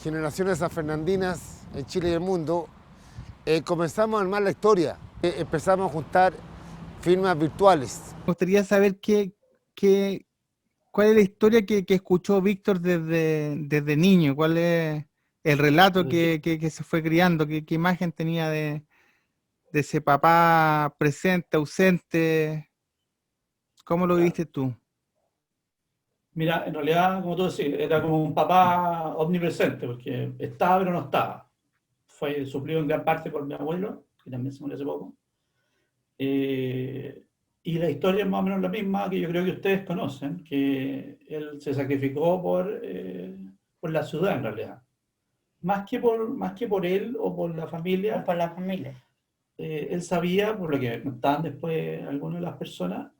Generaciones Sanfernandinas en Chile y el mundo, comenzamos a armar la historia. Empezamos a juntar firmas virtuales. Me gustaría saber cuál es la historia que escuchó Víctor desde niño, cuál es el relato que se fue criando, qué imagen tenía de ese papá presente, ausente. ¿Cómo lo viste tú? Mira, en realidad, como tú decís, era como un papá omnipresente, porque estaba pero no estaba. Fue suplido en gran parte por mi abuelo, que también se murió hace poco. Y la historia es más o menos la misma que yo creo que ustedes conocen, que él se sacrificó por la ciudad en realidad. Más que por él o por la familia. O por la familia. Él sabía, por lo que contaban después algunas de las personas,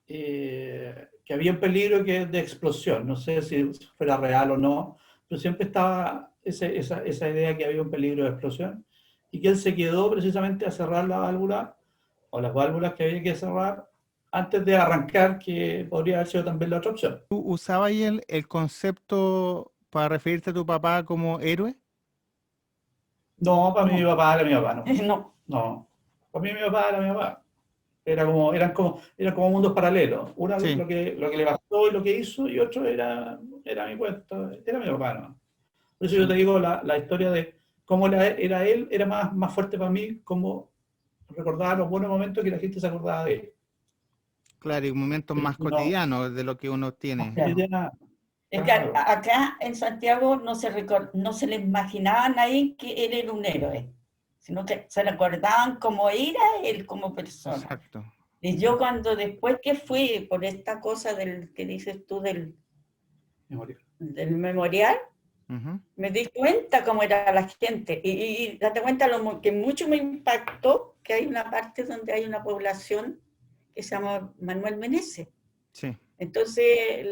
que había un peligro de explosión. No sé si fuera real o no, pero siempre estaba esa idea que había un peligro de explosión y que él se quedó precisamente a cerrar la válvula o las válvulas que había que cerrar antes de arrancar, que podría haber sido también la otra opción. ¿Tú usabas ahí el concepto para referirte a tu papá como héroe? No, para mí mi papá era mi papá, no. No. No, para mí mi papá era mi papá. Eran como mundos paralelos. Una Sí. lo que le bastó y lo que hizo, y otro era mi cuento, era mi papá, ¿no? Por eso yo te digo la historia de cómo era él, era más fuerte para mí, como recordaba los buenos momentos que la gente se acordaba de él. Claro, y momentos más No. cotidianos de lo que uno tiene. Es que acá en Santiago no se le imaginaba a nadie que él era un héroe, sino que se recordaban cómo era él como persona. Exacto. Y yo cuando después que fui por esta cosa del que dices tú del memorial, me di cuenta cómo era la gente. Y date cuenta que mucho me impactó que hay una parte donde hay una población que se llama Manuel Meneses. Sí. Entonces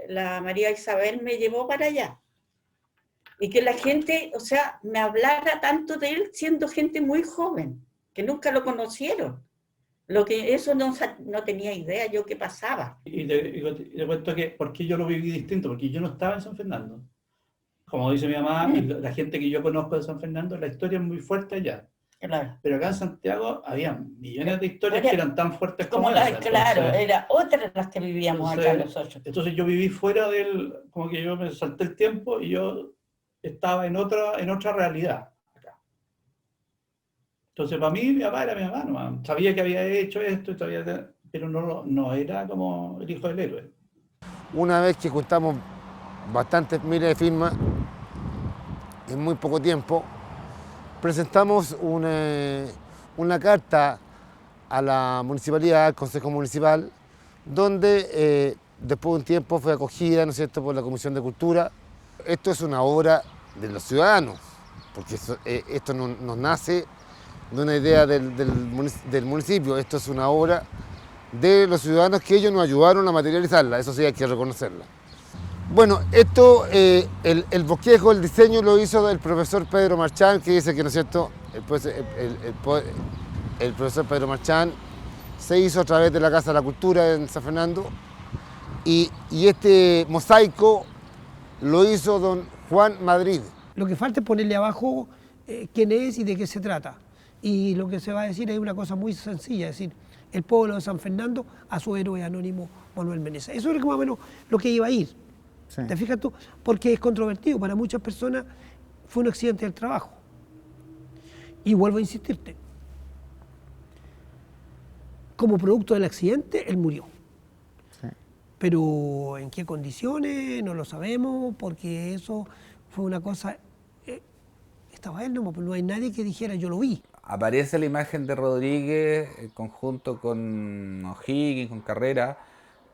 la María Isabel me llevó para allá. Y que la gente, o sea, me hablara tanto de él siendo gente muy joven, que nunca lo conocieron. Eso no tenía idea yo qué pasaba. Y te cuento que, ¿por qué yo lo viví distinto? Porque yo no estaba en San Fernando. Como dice mi mamá, y la gente que yo conozco de San Fernando, la historia es muy fuerte allá. Claro. Pero acá en Santiago había millones de historias que eran tan fuertes como la, esa. claro, Entonces, era otra las que vivíamos acá nosotros. Entonces yo viví fuera como que yo me salté el tiempo y yo estaba en otra realidad acá. Entonces para mí mi papá era mi papá, ¿no? Sabía que había hecho esto, pero no era como el hijo del héroe. Una vez que juntamos bastantes miles de firmas en muy poco tiempo, presentamos una carta a la municipalidad, al Consejo Municipal, donde después de un tiempo fue acogida, ¿no es cierto?, por la Comisión de Cultura. Esto es una obra de los ciudadanos, porque esto no nos nace de una idea del municipio, esto es una obra de los ciudadanos que ellos nos ayudaron a materializarla, eso sí hay que reconocerla. Bueno, esto, el bosquejo, el diseño lo hizo el profesor Pedro Marchán, que dice que, ¿no es cierto?, el profesor Pedro Marchán se hizo a través de la Casa de la Cultura en San Fernando, y este mosaico lo hizo don Juan Madrid. Lo que falta es ponerle abajo quién es y de qué se trata. Y lo que se va a decir es una cosa muy sencilla, es decir, el pueblo de San Fernando a su héroe anónimo Manuel Meneses. Eso es más o menos lo que iba a ir. Sí. ¿Te fijas tú? Porque es controvertido. Para muchas personas fue un accidente del trabajo. Y vuelvo a insistirte. Como producto del accidente, él murió. Sí. Pero en qué condiciones no lo sabemos, porque eso fue una cosa... estaba él, no hay nadie que dijera yo lo vi. Aparece la imagen de Rodríguez en conjunto con O'Higgins, con Carrera,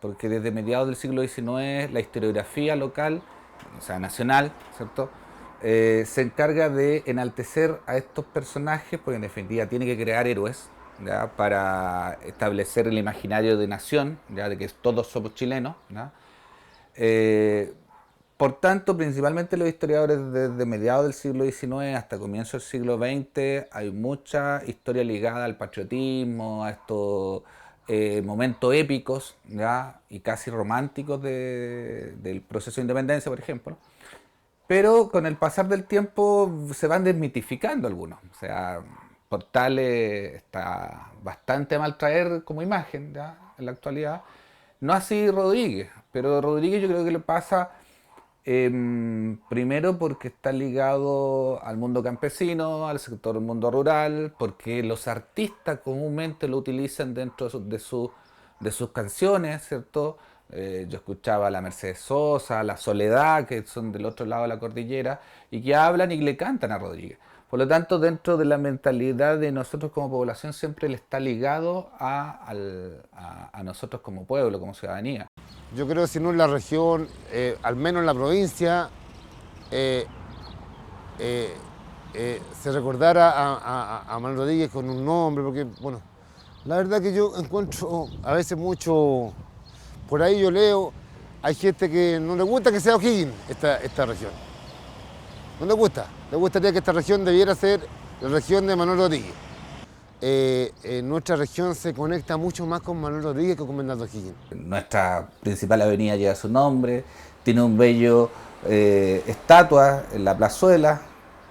porque desde mediados del siglo XIX la historiografía local, o sea, nacional, ¿cierto?, se encarga de enaltecer a estos personajes, porque en definitiva tiene que crear héroes, ¿ya?, para establecer el imaginario de nación, ¿ya?, de que todos somos chilenos, ¿ya? Por tanto, principalmente los historiadores desde mediados del siglo XIX hasta comienzos del siglo XX, hay mucha historia ligada al patriotismo, a estos momentos épicos, ¿ya?, y casi románticos del proceso de independencia, por ejemplo. Pero con el pasar del tiempo se van desmitificando algunos. O sea, Portales está bastante a mal traer como imagen, ¿ya?, en la actualidad. No así Rodríguez, pero Rodríguez yo creo que le pasa primero porque está ligado al mundo campesino, al sector del mundo rural, porque los artistas comúnmente lo utilizan dentro de sus canciones, ¿cierto? Yo escuchaba a la Mercedes Sosa, a la Soledad, que son del otro lado de la cordillera, y que hablan y le cantan a Rodríguez. Por lo tanto, dentro de la mentalidad de nosotros como población siempre le está ligado a nosotros como pueblo, como ciudadanía. Yo creo que si no en la región, al menos en la provincia, se recordara a Manuel Rodríguez con un nombre, porque, bueno, la verdad que yo encuentro a veces mucho, por ahí yo leo, hay gente que no le gusta que sea O'Higgins esta región. No nos gusta. Nos gustaría que esta región debiera ser la región de Manuel Rodríguez. Nuestra región se conecta mucho más con Manuel Rodríguez que con Bernardo O'Higgins. Nuestra principal avenida lleva su nombre, tiene un bello estatua en la plazuela,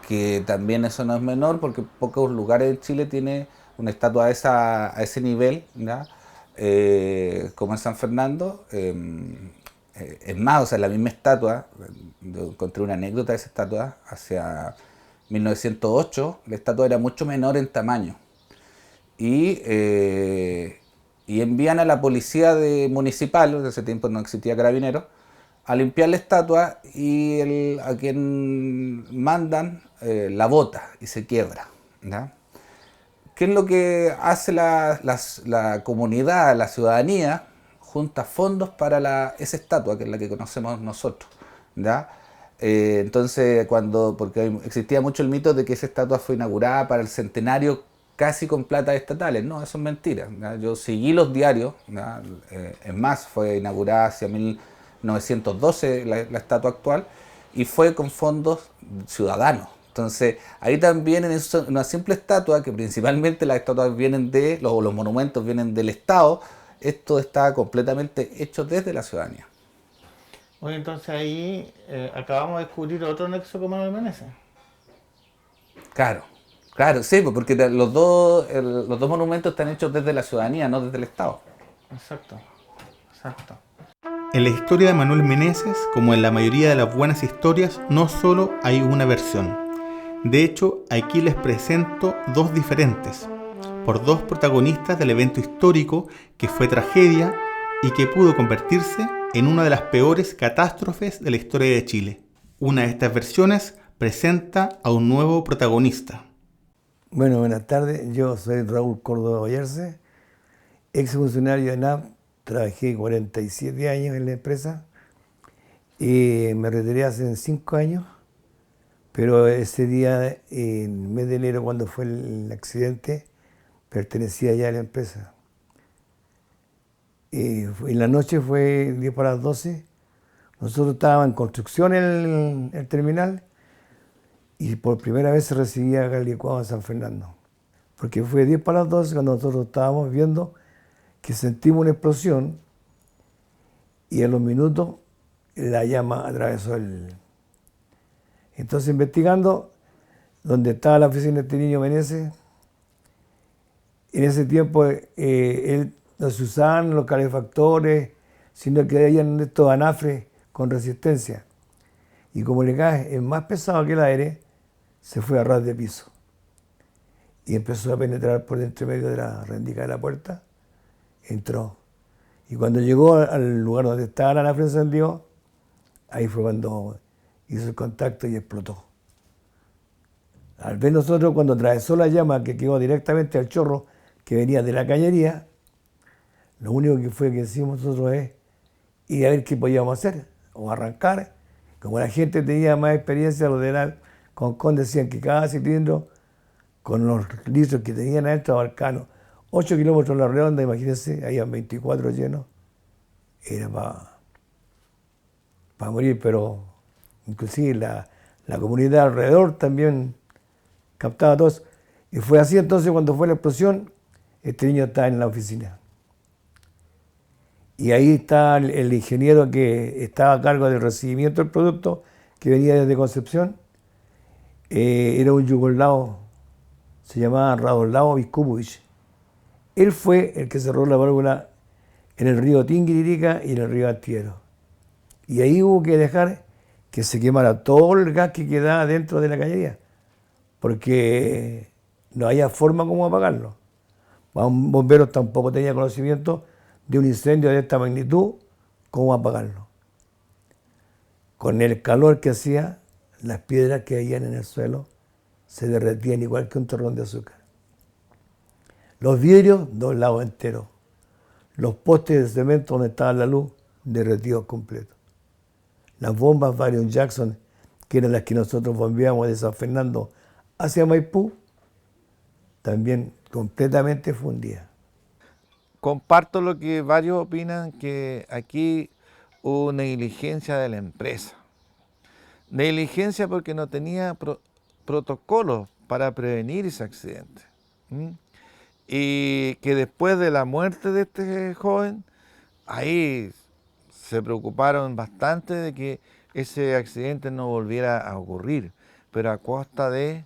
que también eso no es menor porque pocos lugares en Chile tiene una estatua a ese nivel, ¿ya? Como en San Fernando. Es más, o sea, la misma estatua, yo encontré una anécdota de esa estatua, hacia 1908 la estatua era mucho menor en tamaño. Y envían a la policía municipal, en ese tiempo no existía Carabineros, a limpiar la estatua y a quien mandan la bota y se quiebra, ¿ya? ¿Qué es lo que hace la comunidad, la ciudadanía? Junta fondos para esa estatua, que es la que conocemos nosotros, ¿ya? Entonces, porque existía mucho el mito de que esa estatua fue inaugurada para el centenario casi con plata estatales. No, eso es mentira, ¿ya? Yo seguí los diarios, ¿ya? Es más, fue inaugurada hacia 1912 la estatua actual y fue con fondos ciudadanos. Entonces, ahí también en una simple estatua, que principalmente las estatuas vienen los monumentos vienen del Estado, esto está completamente hecho desde la ciudadanía. Oye, entonces ahí acabamos de descubrir otro nexo con Manuel Meneses. Claro, sí, porque los dos monumentos están hechos desde la ciudadanía, no desde el Estado. Exacto. En la historia de Manuel Meneses, como en la mayoría de las buenas historias, no solo hay una versión. De hecho, aquí les presento dos diferentes, por dos protagonistas del evento histórico que fue tragedia y que pudo convertirse en una de las peores catástrofes de la historia de Chile. Una de estas versiones presenta a un nuevo protagonista. Bueno, buenas tardes. Yo soy Raúl Córdoba Oyerse, exfuncionario de ANAP. Trabajé 47 años en la empresa y me retiré hace 5 años. Pero ese día, en el mes de enero, cuando fue el accidente, pertenecía ya a la empresa. En la noche fue 10 para las 12. Nosotros estábamos en construcción en el terminal y por primera vez se recibía gas licuado en San Fernando. Porque fue 10 para las 12 cuando nosotros estábamos viendo que sentimos una explosión y a los minutos la llama atravesó el... Entonces, investigando donde estaba la oficina de este niño Meneses, en ese tiempo no se usaban los calefactores, sino que habían estos anafres con resistencia. Y como el gas es más pesado que el aire, se fue a ras de piso. Y empezó a penetrar por el entremedio de la rendija de la puerta, entró. Y cuando llegó al lugar donde estaba el anafre encendido, ahí fue cuando hizo el contacto y explotó. Al ver nosotros cuando atravesó la llama que quedó directamente al chorro que venía de la cañería, lo único que hicimos nosotros es ir a ver qué podíamos hacer, o arrancar. Como la gente tenía más experiencia, los de Concon decían que cada cilindro, con los litros que tenían adentro, abarcaban 8 kilómetros a la redonda, imagínense, había 24 llenos, era para morir, pero inclusive la comunidad alrededor también captaba todo eso. Y fue así entonces cuando fue la explosión, este niño estaba en la oficina. Y ahí está el ingeniero que estaba a cargo del recibimiento del producto, que venía desde Concepción. Era un yugoslavo, se llamaba Radoslavo Viskupovic. Él fue el que cerró la válvula en el río Tinguiririca y en el río Antiero. Y ahí hubo que dejar que se quemara todo el gas que quedaba dentro de la cañería, porque no había forma como apagarlo. Un bombero tampoco tenía conocimiento de un incendio de esta magnitud, cómo apagarlo. Con el calor que hacía, las piedras que habían en el suelo se derretían igual que un torrón de azúcar. Los vidrios doblados enteros. Los postes de cemento donde estaba la luz, derretidos completos. Las bombas Varion Jackson, que eran las que nosotros bombeábamos de San Fernando hacia Maipú, también completamente fundidas. Comparto lo que varios opinan, que aquí hubo negligencia de la empresa. Negligencia porque no tenía protocolos para prevenir ese accidente. Y que después de la muerte de este joven, ahí se preocuparon bastante de que ese accidente no volviera a ocurrir, pero a costa de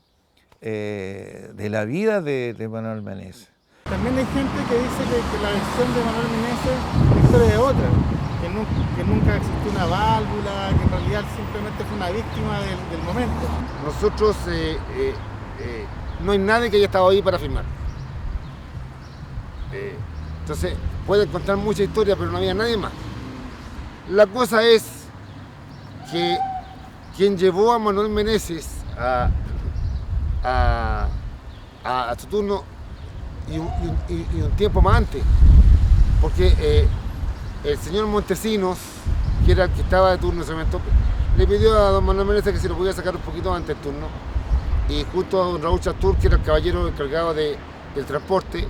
la vida de Manuel Meneses. También hay gente que dice que la versión de Manuel Meneses la historia es otra, que nunca existió una válvula, que en realidad simplemente fue una víctima del momento. Nosotros, no hay nadie que haya estado ahí para filmar. Entonces, pueden contar mucha historia, pero no había nadie más. La cosa es que quien llevó a Manuel Meneses a su turno y un tiempo más antes, porque el señor Montesinos, que era el que estaba de turno en ese momento, le pidió a don Manuel Meneses que se lo pudiera sacar un poquito antes del turno, y junto a don Raúl Chastur, que era el caballero encargado del transporte,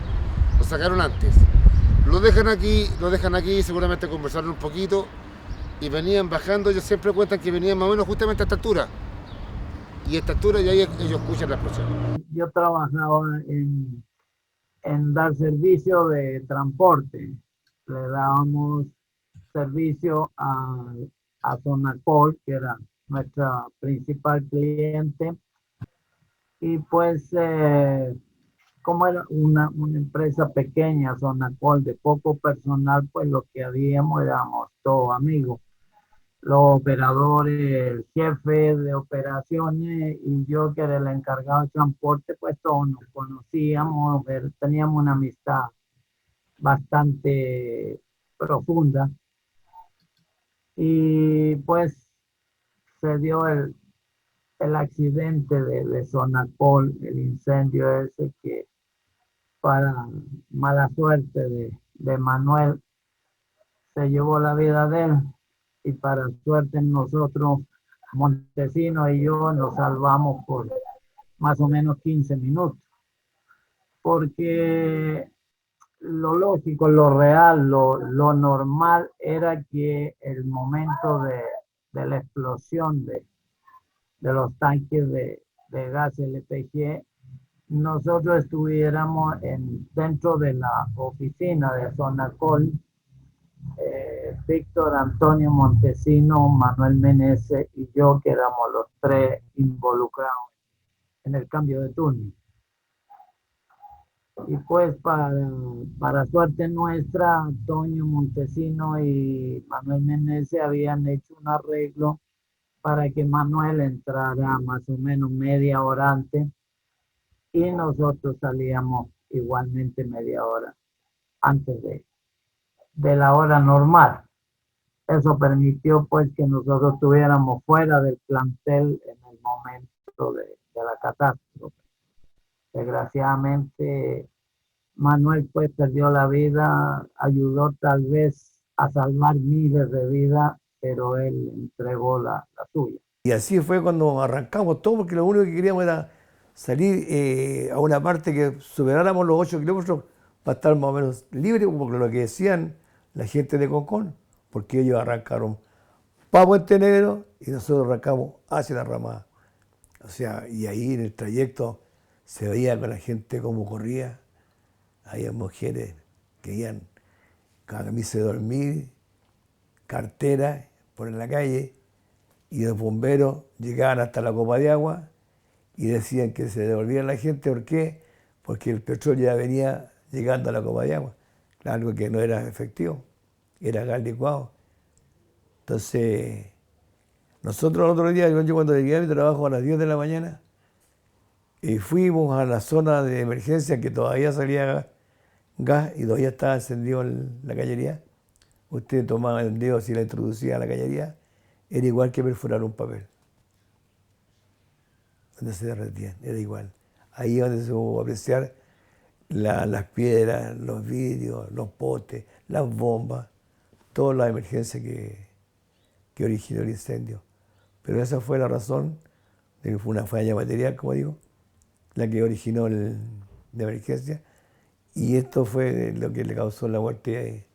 lo sacaron antes. Lo dejan aquí, seguramente conversaron un poquito, y venían bajando. Ellos siempre cuentan que venían más o menos justamente a esta altura, y a esta altura y ahí ellos escuchan la explosión. Yo trabajaba en dar servicio de transporte. Le dábamos servicio a Sonacol, que era nuestra principal cliente, y pues como era una empresa pequeña, Sonacol, de poco personal, pues lo que habíamos éramos todos amigos. Los operadores, el jefe de operaciones y yo, que era el encargado de transporte, pues todos nos conocíamos, teníamos una amistad bastante profunda. Y pues se dio el accidente de Sonacol, el incendio ese, que para mala suerte de Manuel se llevó la vida de él, y para suerte nosotros, Montesinos y yo, nos salvamos por más o menos 15 minutos, porque lo lógico, lo real, lo normal era que el momento de la explosión de los tanques de gas LPG, nosotros estuviéramos dentro de la oficina de Sonacol, Víctor Antonio Montesinos, Manuel Meneses y yo, que éramos los tres involucrados en el cambio de turno. Y pues para suerte nuestra, Antonio Montesinos y Manuel Meneses habían hecho un arreglo para que Manuel entrara más o menos media hora antes, y nosotros salíamos igualmente media hora antes de la hora normal. Eso permitió pues que nosotros estuviéramos fuera del plantel en el momento de la catástrofe. Desgraciadamente, Manuel pues perdió la vida, ayudó tal vez a salvar miles de vidas, pero él entregó la suya. Y así fue cuando arrancamos todo, porque lo único que queríamos era salir a una parte que superáramos los 8 kilómetros para estar más o menos libres, como lo que decían la gente de Concón, porque ellos arrancaron para Puente Negro y nosotros arrancamos hacia la Ramada. O sea, y ahí en el trayecto se veía con la gente cómo corría. Había mujeres que iban con camisa de dormir, cartera por en la calle, y los bomberos llegaban hasta la copa de agua y decían que se devolvieran la gente. ¿Por qué? Porque el petróleo ya venía llegando a la copa de agua, algo que no era efectivo, era gas licuado. Entonces, nosotros el otro día, yo cuando llegué a mi trabajo a las 10 de la mañana, fuimos a la zona de emergencia que todavía salía gas y todavía estaba encendido la cañería. Usted tomaba el dedo, si la introducía a la cañería, era igual que perforar un papel, donde se derretían, era igual. Ahí donde se pudo apreciar las piedras, los vidrios, los potes, las bombas, toda la emergencia que originó el incendio. Pero esa fue la razón, de que fue una falla material, como digo, la que originó la emergencia, y esto fue lo que le causó la muerte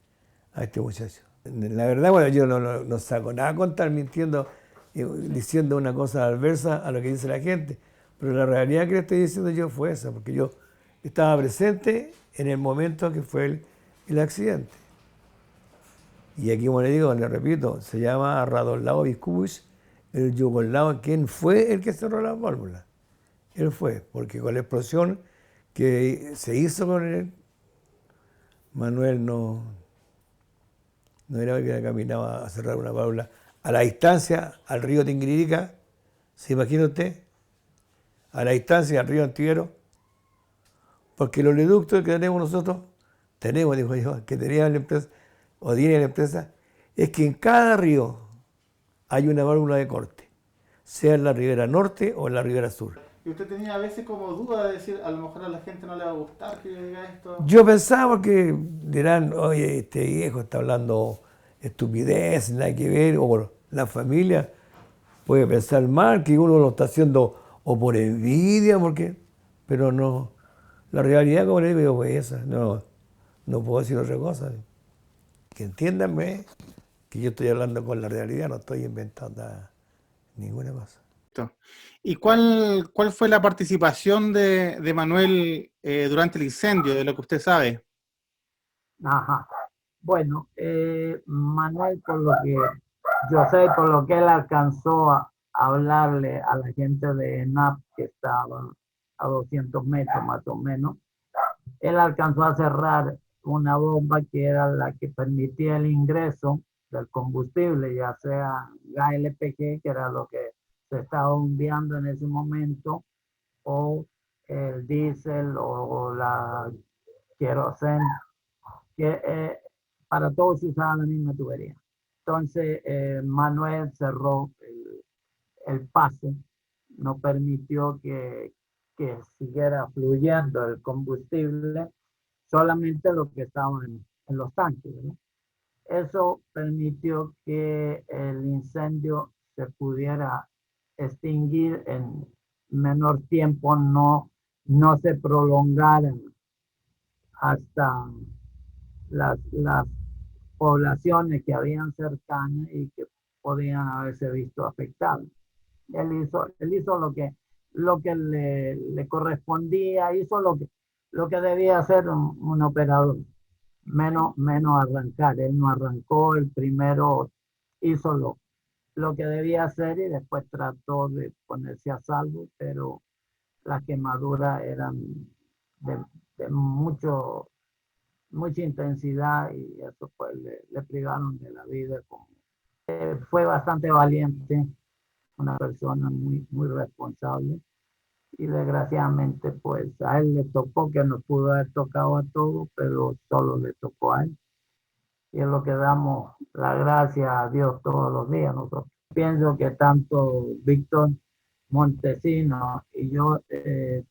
a este muchacho. La verdad, bueno, yo no saco nada con estar mintiendo diciendo una cosa adversa a lo que dice la gente. Pero la realidad que le estoy diciendo yo fue esa, porque yo estaba presente en el momento que fue el accidente. Y aquí, como le digo, le repito, se llama Radoslav Viscubush, el yugoslavo, quien fue el que cerró la válvula. Él fue, porque con la explosión que se hizo con él, Manuel no era el que caminaba a cerrar una válvula a la distancia al río Tinguiririca, ¿se imagina usted? A la distancia al río Antiero, porque los oleoductos que tenemos nosotros, dijo yo, que tenía la empresa, o tiene la empresa, es que en cada río hay una válvula de corte, sea en la ribera norte o en la ribera sur. ¿Y usted tenía a veces como duda de decir, a lo mejor a la gente no le va a gustar que yo diga esto? Yo pensaba que dirán, oye, este viejo está hablando estupidez, nada que ver, o la familia puede pensar mal, que uno lo está haciendo o por envidia, pero no. La realidad, como le digo, fue esa. No puedo decir otra cosa. Que entiéndanme que yo estoy hablando con la realidad, no estoy inventando ninguna cosa. ¿Y cuál fue la participación de Manuel durante el incendio, de lo que usted sabe? Ajá. Bueno, Manuel, por lo que yo sé, por lo que él alcanzó a hablarle a la gente de ENAP, que estaba a 200 metros más o menos, él alcanzó a cerrar una bomba que era la que permitía el ingreso del combustible, ya sea gas LPG, que era lo que se estaba bombeando en ese momento, o el diésel o la queroseno, que para todos se usaba la misma tubería. Entonces Manuel cerró el paso, no permitió que siguiera fluyendo el combustible, solamente lo que estaba en los tanques, ¿no? Eso permitió que el incendio se pudiera extinguir en menor tiempo, no se prolongara hasta las poblaciones que habían cercanas y que podían haberse visto afectadas. Él hizo lo que le correspondía, hizo lo que debía hacer un operador, menos arrancar. Él no arrancó, el primero hizo lo que debía hacer y después trató de ponerse a salvo, pero las quemaduras eran de mucha intensidad y eso pues le privaron de la vida. Fue bastante valiente, una persona muy responsable, y desgraciadamente pues a él le tocó, que nos pudo haber tocado a todos, pero solo le tocó a él. Y es lo que damos la gracia a Dios todos los días nosotros. Pienso que tanto Víctor Montesino y yo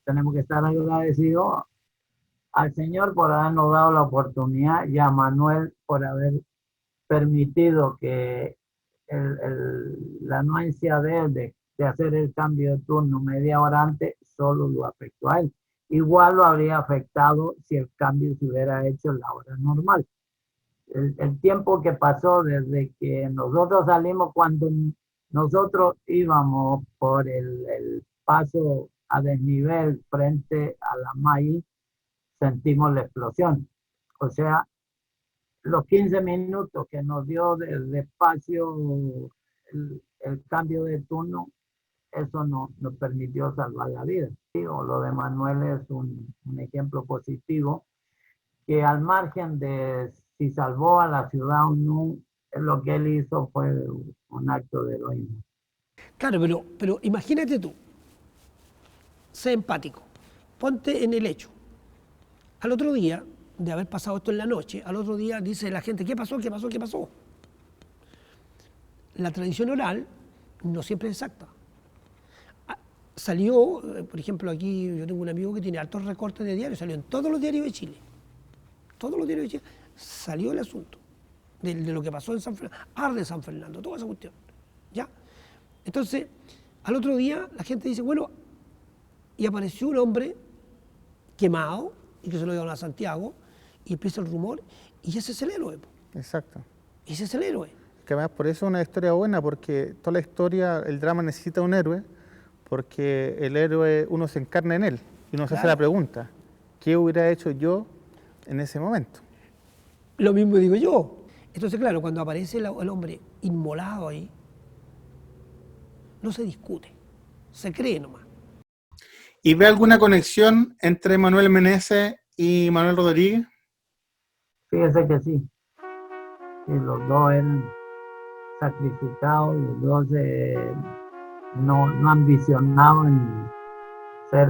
tenemos que estar agradecidos al Señor por habernos dado la oportunidad y a Manuel por haber permitido que la anuencia de él de hacer el cambio de turno media hora antes solo lo afectó a él. Igual lo habría afectado si el cambio se hubiera hecho en la hora normal. El tiempo que pasó desde que nosotros salimos, cuando nosotros íbamos por el paso a desnivel frente a la Maíz, sentimos la explosión. O sea, los 15 minutos que nos dio de espacio el cambio de turno, eso nos permitió salvar la vida. Lo de Manuel es un ejemplo positivo, que al margen de si salvó a la ciudad o no, lo que él hizo fue un acto de heroísmo. Claro, pero imagínate tú, sé empático, ponte en el hecho. Al otro día, de haber pasado esto en la noche, al otro día dice la gente, ¿qué pasó? ¿Qué pasó? ¿Qué pasó? La tradición oral no siempre es exacta. Salió, por ejemplo, aquí yo tengo un amigo que tiene altos recortes de diarios, salió en todos los diarios de Chile. Todos los diarios de Chile salió el asunto de lo que pasó en San Fernando, arde San Fernando, toda esa cuestión. ¿Ya? Entonces, al otro día la gente dice, bueno, y apareció un hombre quemado y que se lo llevaron a Santiago y empieza el rumor y ese es el héroe. Exacto. Ese es el héroe. porque además por eso es una historia buena, porque toda la historia, el drama necesita un héroe, porque el héroe uno se encarna en él y uno se hace la pregunta, ¿qué hubiera hecho yo en ese momento? Lo mismo digo yo. Entonces, claro, cuando aparece el hombre inmolado ahí, no se discute, se cree nomás. ¿Y ve alguna conexión entre Manuel Meneses y Manuel Rodríguez? Fíjese que sí. Que los dos eran sacrificados, los dos no ambicionaban ser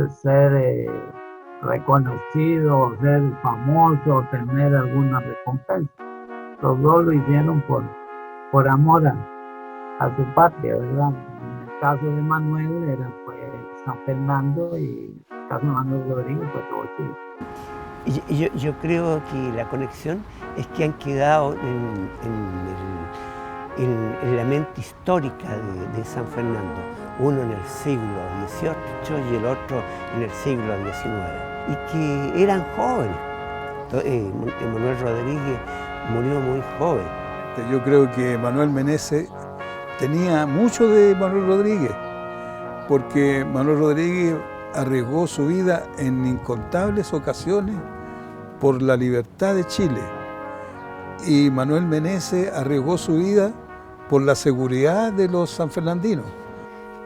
reconocidos, ser famosos, tener alguna recompensa. Los dos lo hicieron por amor a su patria, ¿verdad? En el caso de Manuel fue San Fernando y en el caso de Manuel Rodríguez fue todo Chile. Yo creo que la conexión es que han quedado en la mente histórica de San Fernando, uno en el siglo XVIII y el otro en el siglo XIX, y que eran jóvenes. Manuel Rodríguez murió muy joven. Yo creo que Manuel Meneses tenía mucho de Manuel Rodríguez, porque Manuel Rodríguez arriesgó su vida en incontables ocasiones por la libertad de Chile, y Manuel Meneses arriesgó su vida por la seguridad de los sanfernandinos.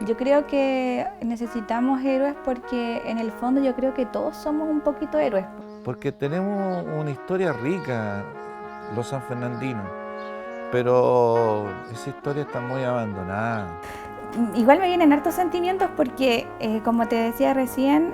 Yo creo que necesitamos héroes porque en el fondo yo creo que todos somos un poquito héroes. Porque tenemos una historia rica, los sanfernandinos, pero esa historia está muy abandonada. Igual me vienen hartos sentimientos porque, como te decía recién,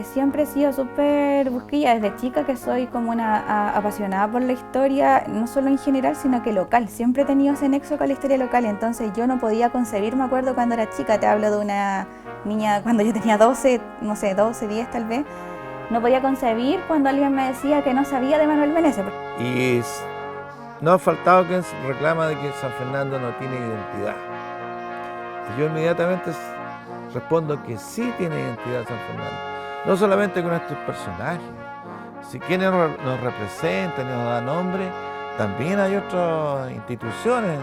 siempre he sido súper busquilla desde chica, que soy como una apasionada por la historia, no solo en general, sino que local. Siempre he tenido ese nexo con la historia local, entonces yo no podía concebir, me acuerdo cuando era chica, te hablo de una niña cuando yo tenía 12, no sé, 12, 10 tal vez, no podía concebir cuando alguien me decía que no sabía de Manuel Meneses. Y no ha faltado quien reclama de que San Fernando no tiene identidad. Yo inmediatamente respondo que sí tiene identidad San Fernando, no solamente con estos personajes, si quienes nos representan y nos dan nombre, también hay otras instituciones,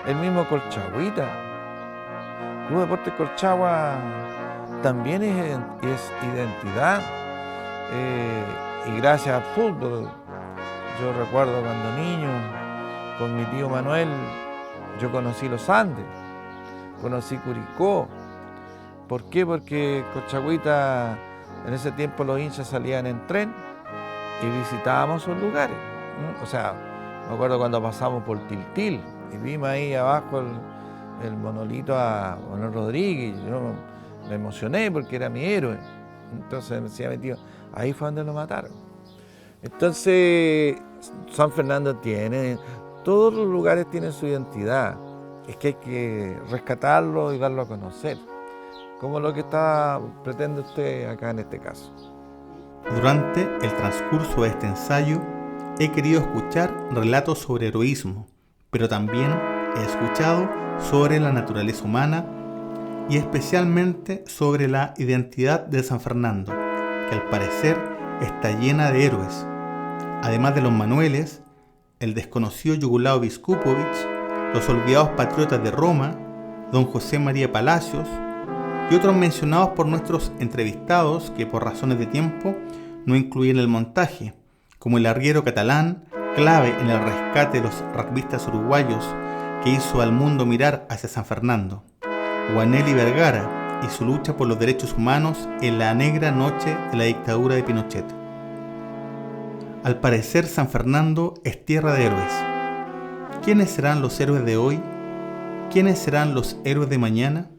el mismo Colchagüita, Club Deportes Colchagua también es identidad, y gracias al fútbol. Yo recuerdo cuando niño, con mi tío Manuel, yo conocí los Andes, conocí Curicó. ¿Por qué? Porque Colchagüita, en ese tiempo los hinchas salían en tren y visitábamos sus lugares. O sea, me acuerdo cuando pasamos por Tiltil y vimos ahí abajo el monolito a Manuel Rodríguez. Yo me emocioné porque era mi héroe. Entonces me decía mi tío, ahí fue donde lo mataron. Entonces, San Fernando todos los lugares tienen su identidad. Es que hay que rescatarlo y darlo a conocer, como lo que pretende usted acá en este caso. Durante el transcurso de este ensayo he querido escuchar relatos sobre heroísmo, pero también he escuchado sobre la naturaleza humana y especialmente sobre la identidad de San Fernando, que al parecer está llena de héroes. Además de los Manueles, el desconocido Yugulao Biskupovich, los olvidados patriotas de Roma, don José María Palacios y otros mencionados por nuestros entrevistados que por razones de tiempo no incluí en el montaje, como el arriero catalán, clave en el rescate de los rugbyistas uruguayos que hizo al mundo mirar hacia San Fernando, o a Nelly Vergara y su lucha por los derechos humanos en la negra noche de la dictadura de Pinochet. Al parecer San Fernando es tierra de héroes. ¿Quiénes serán los héroes de hoy? ¿Quiénes serán los héroes de mañana?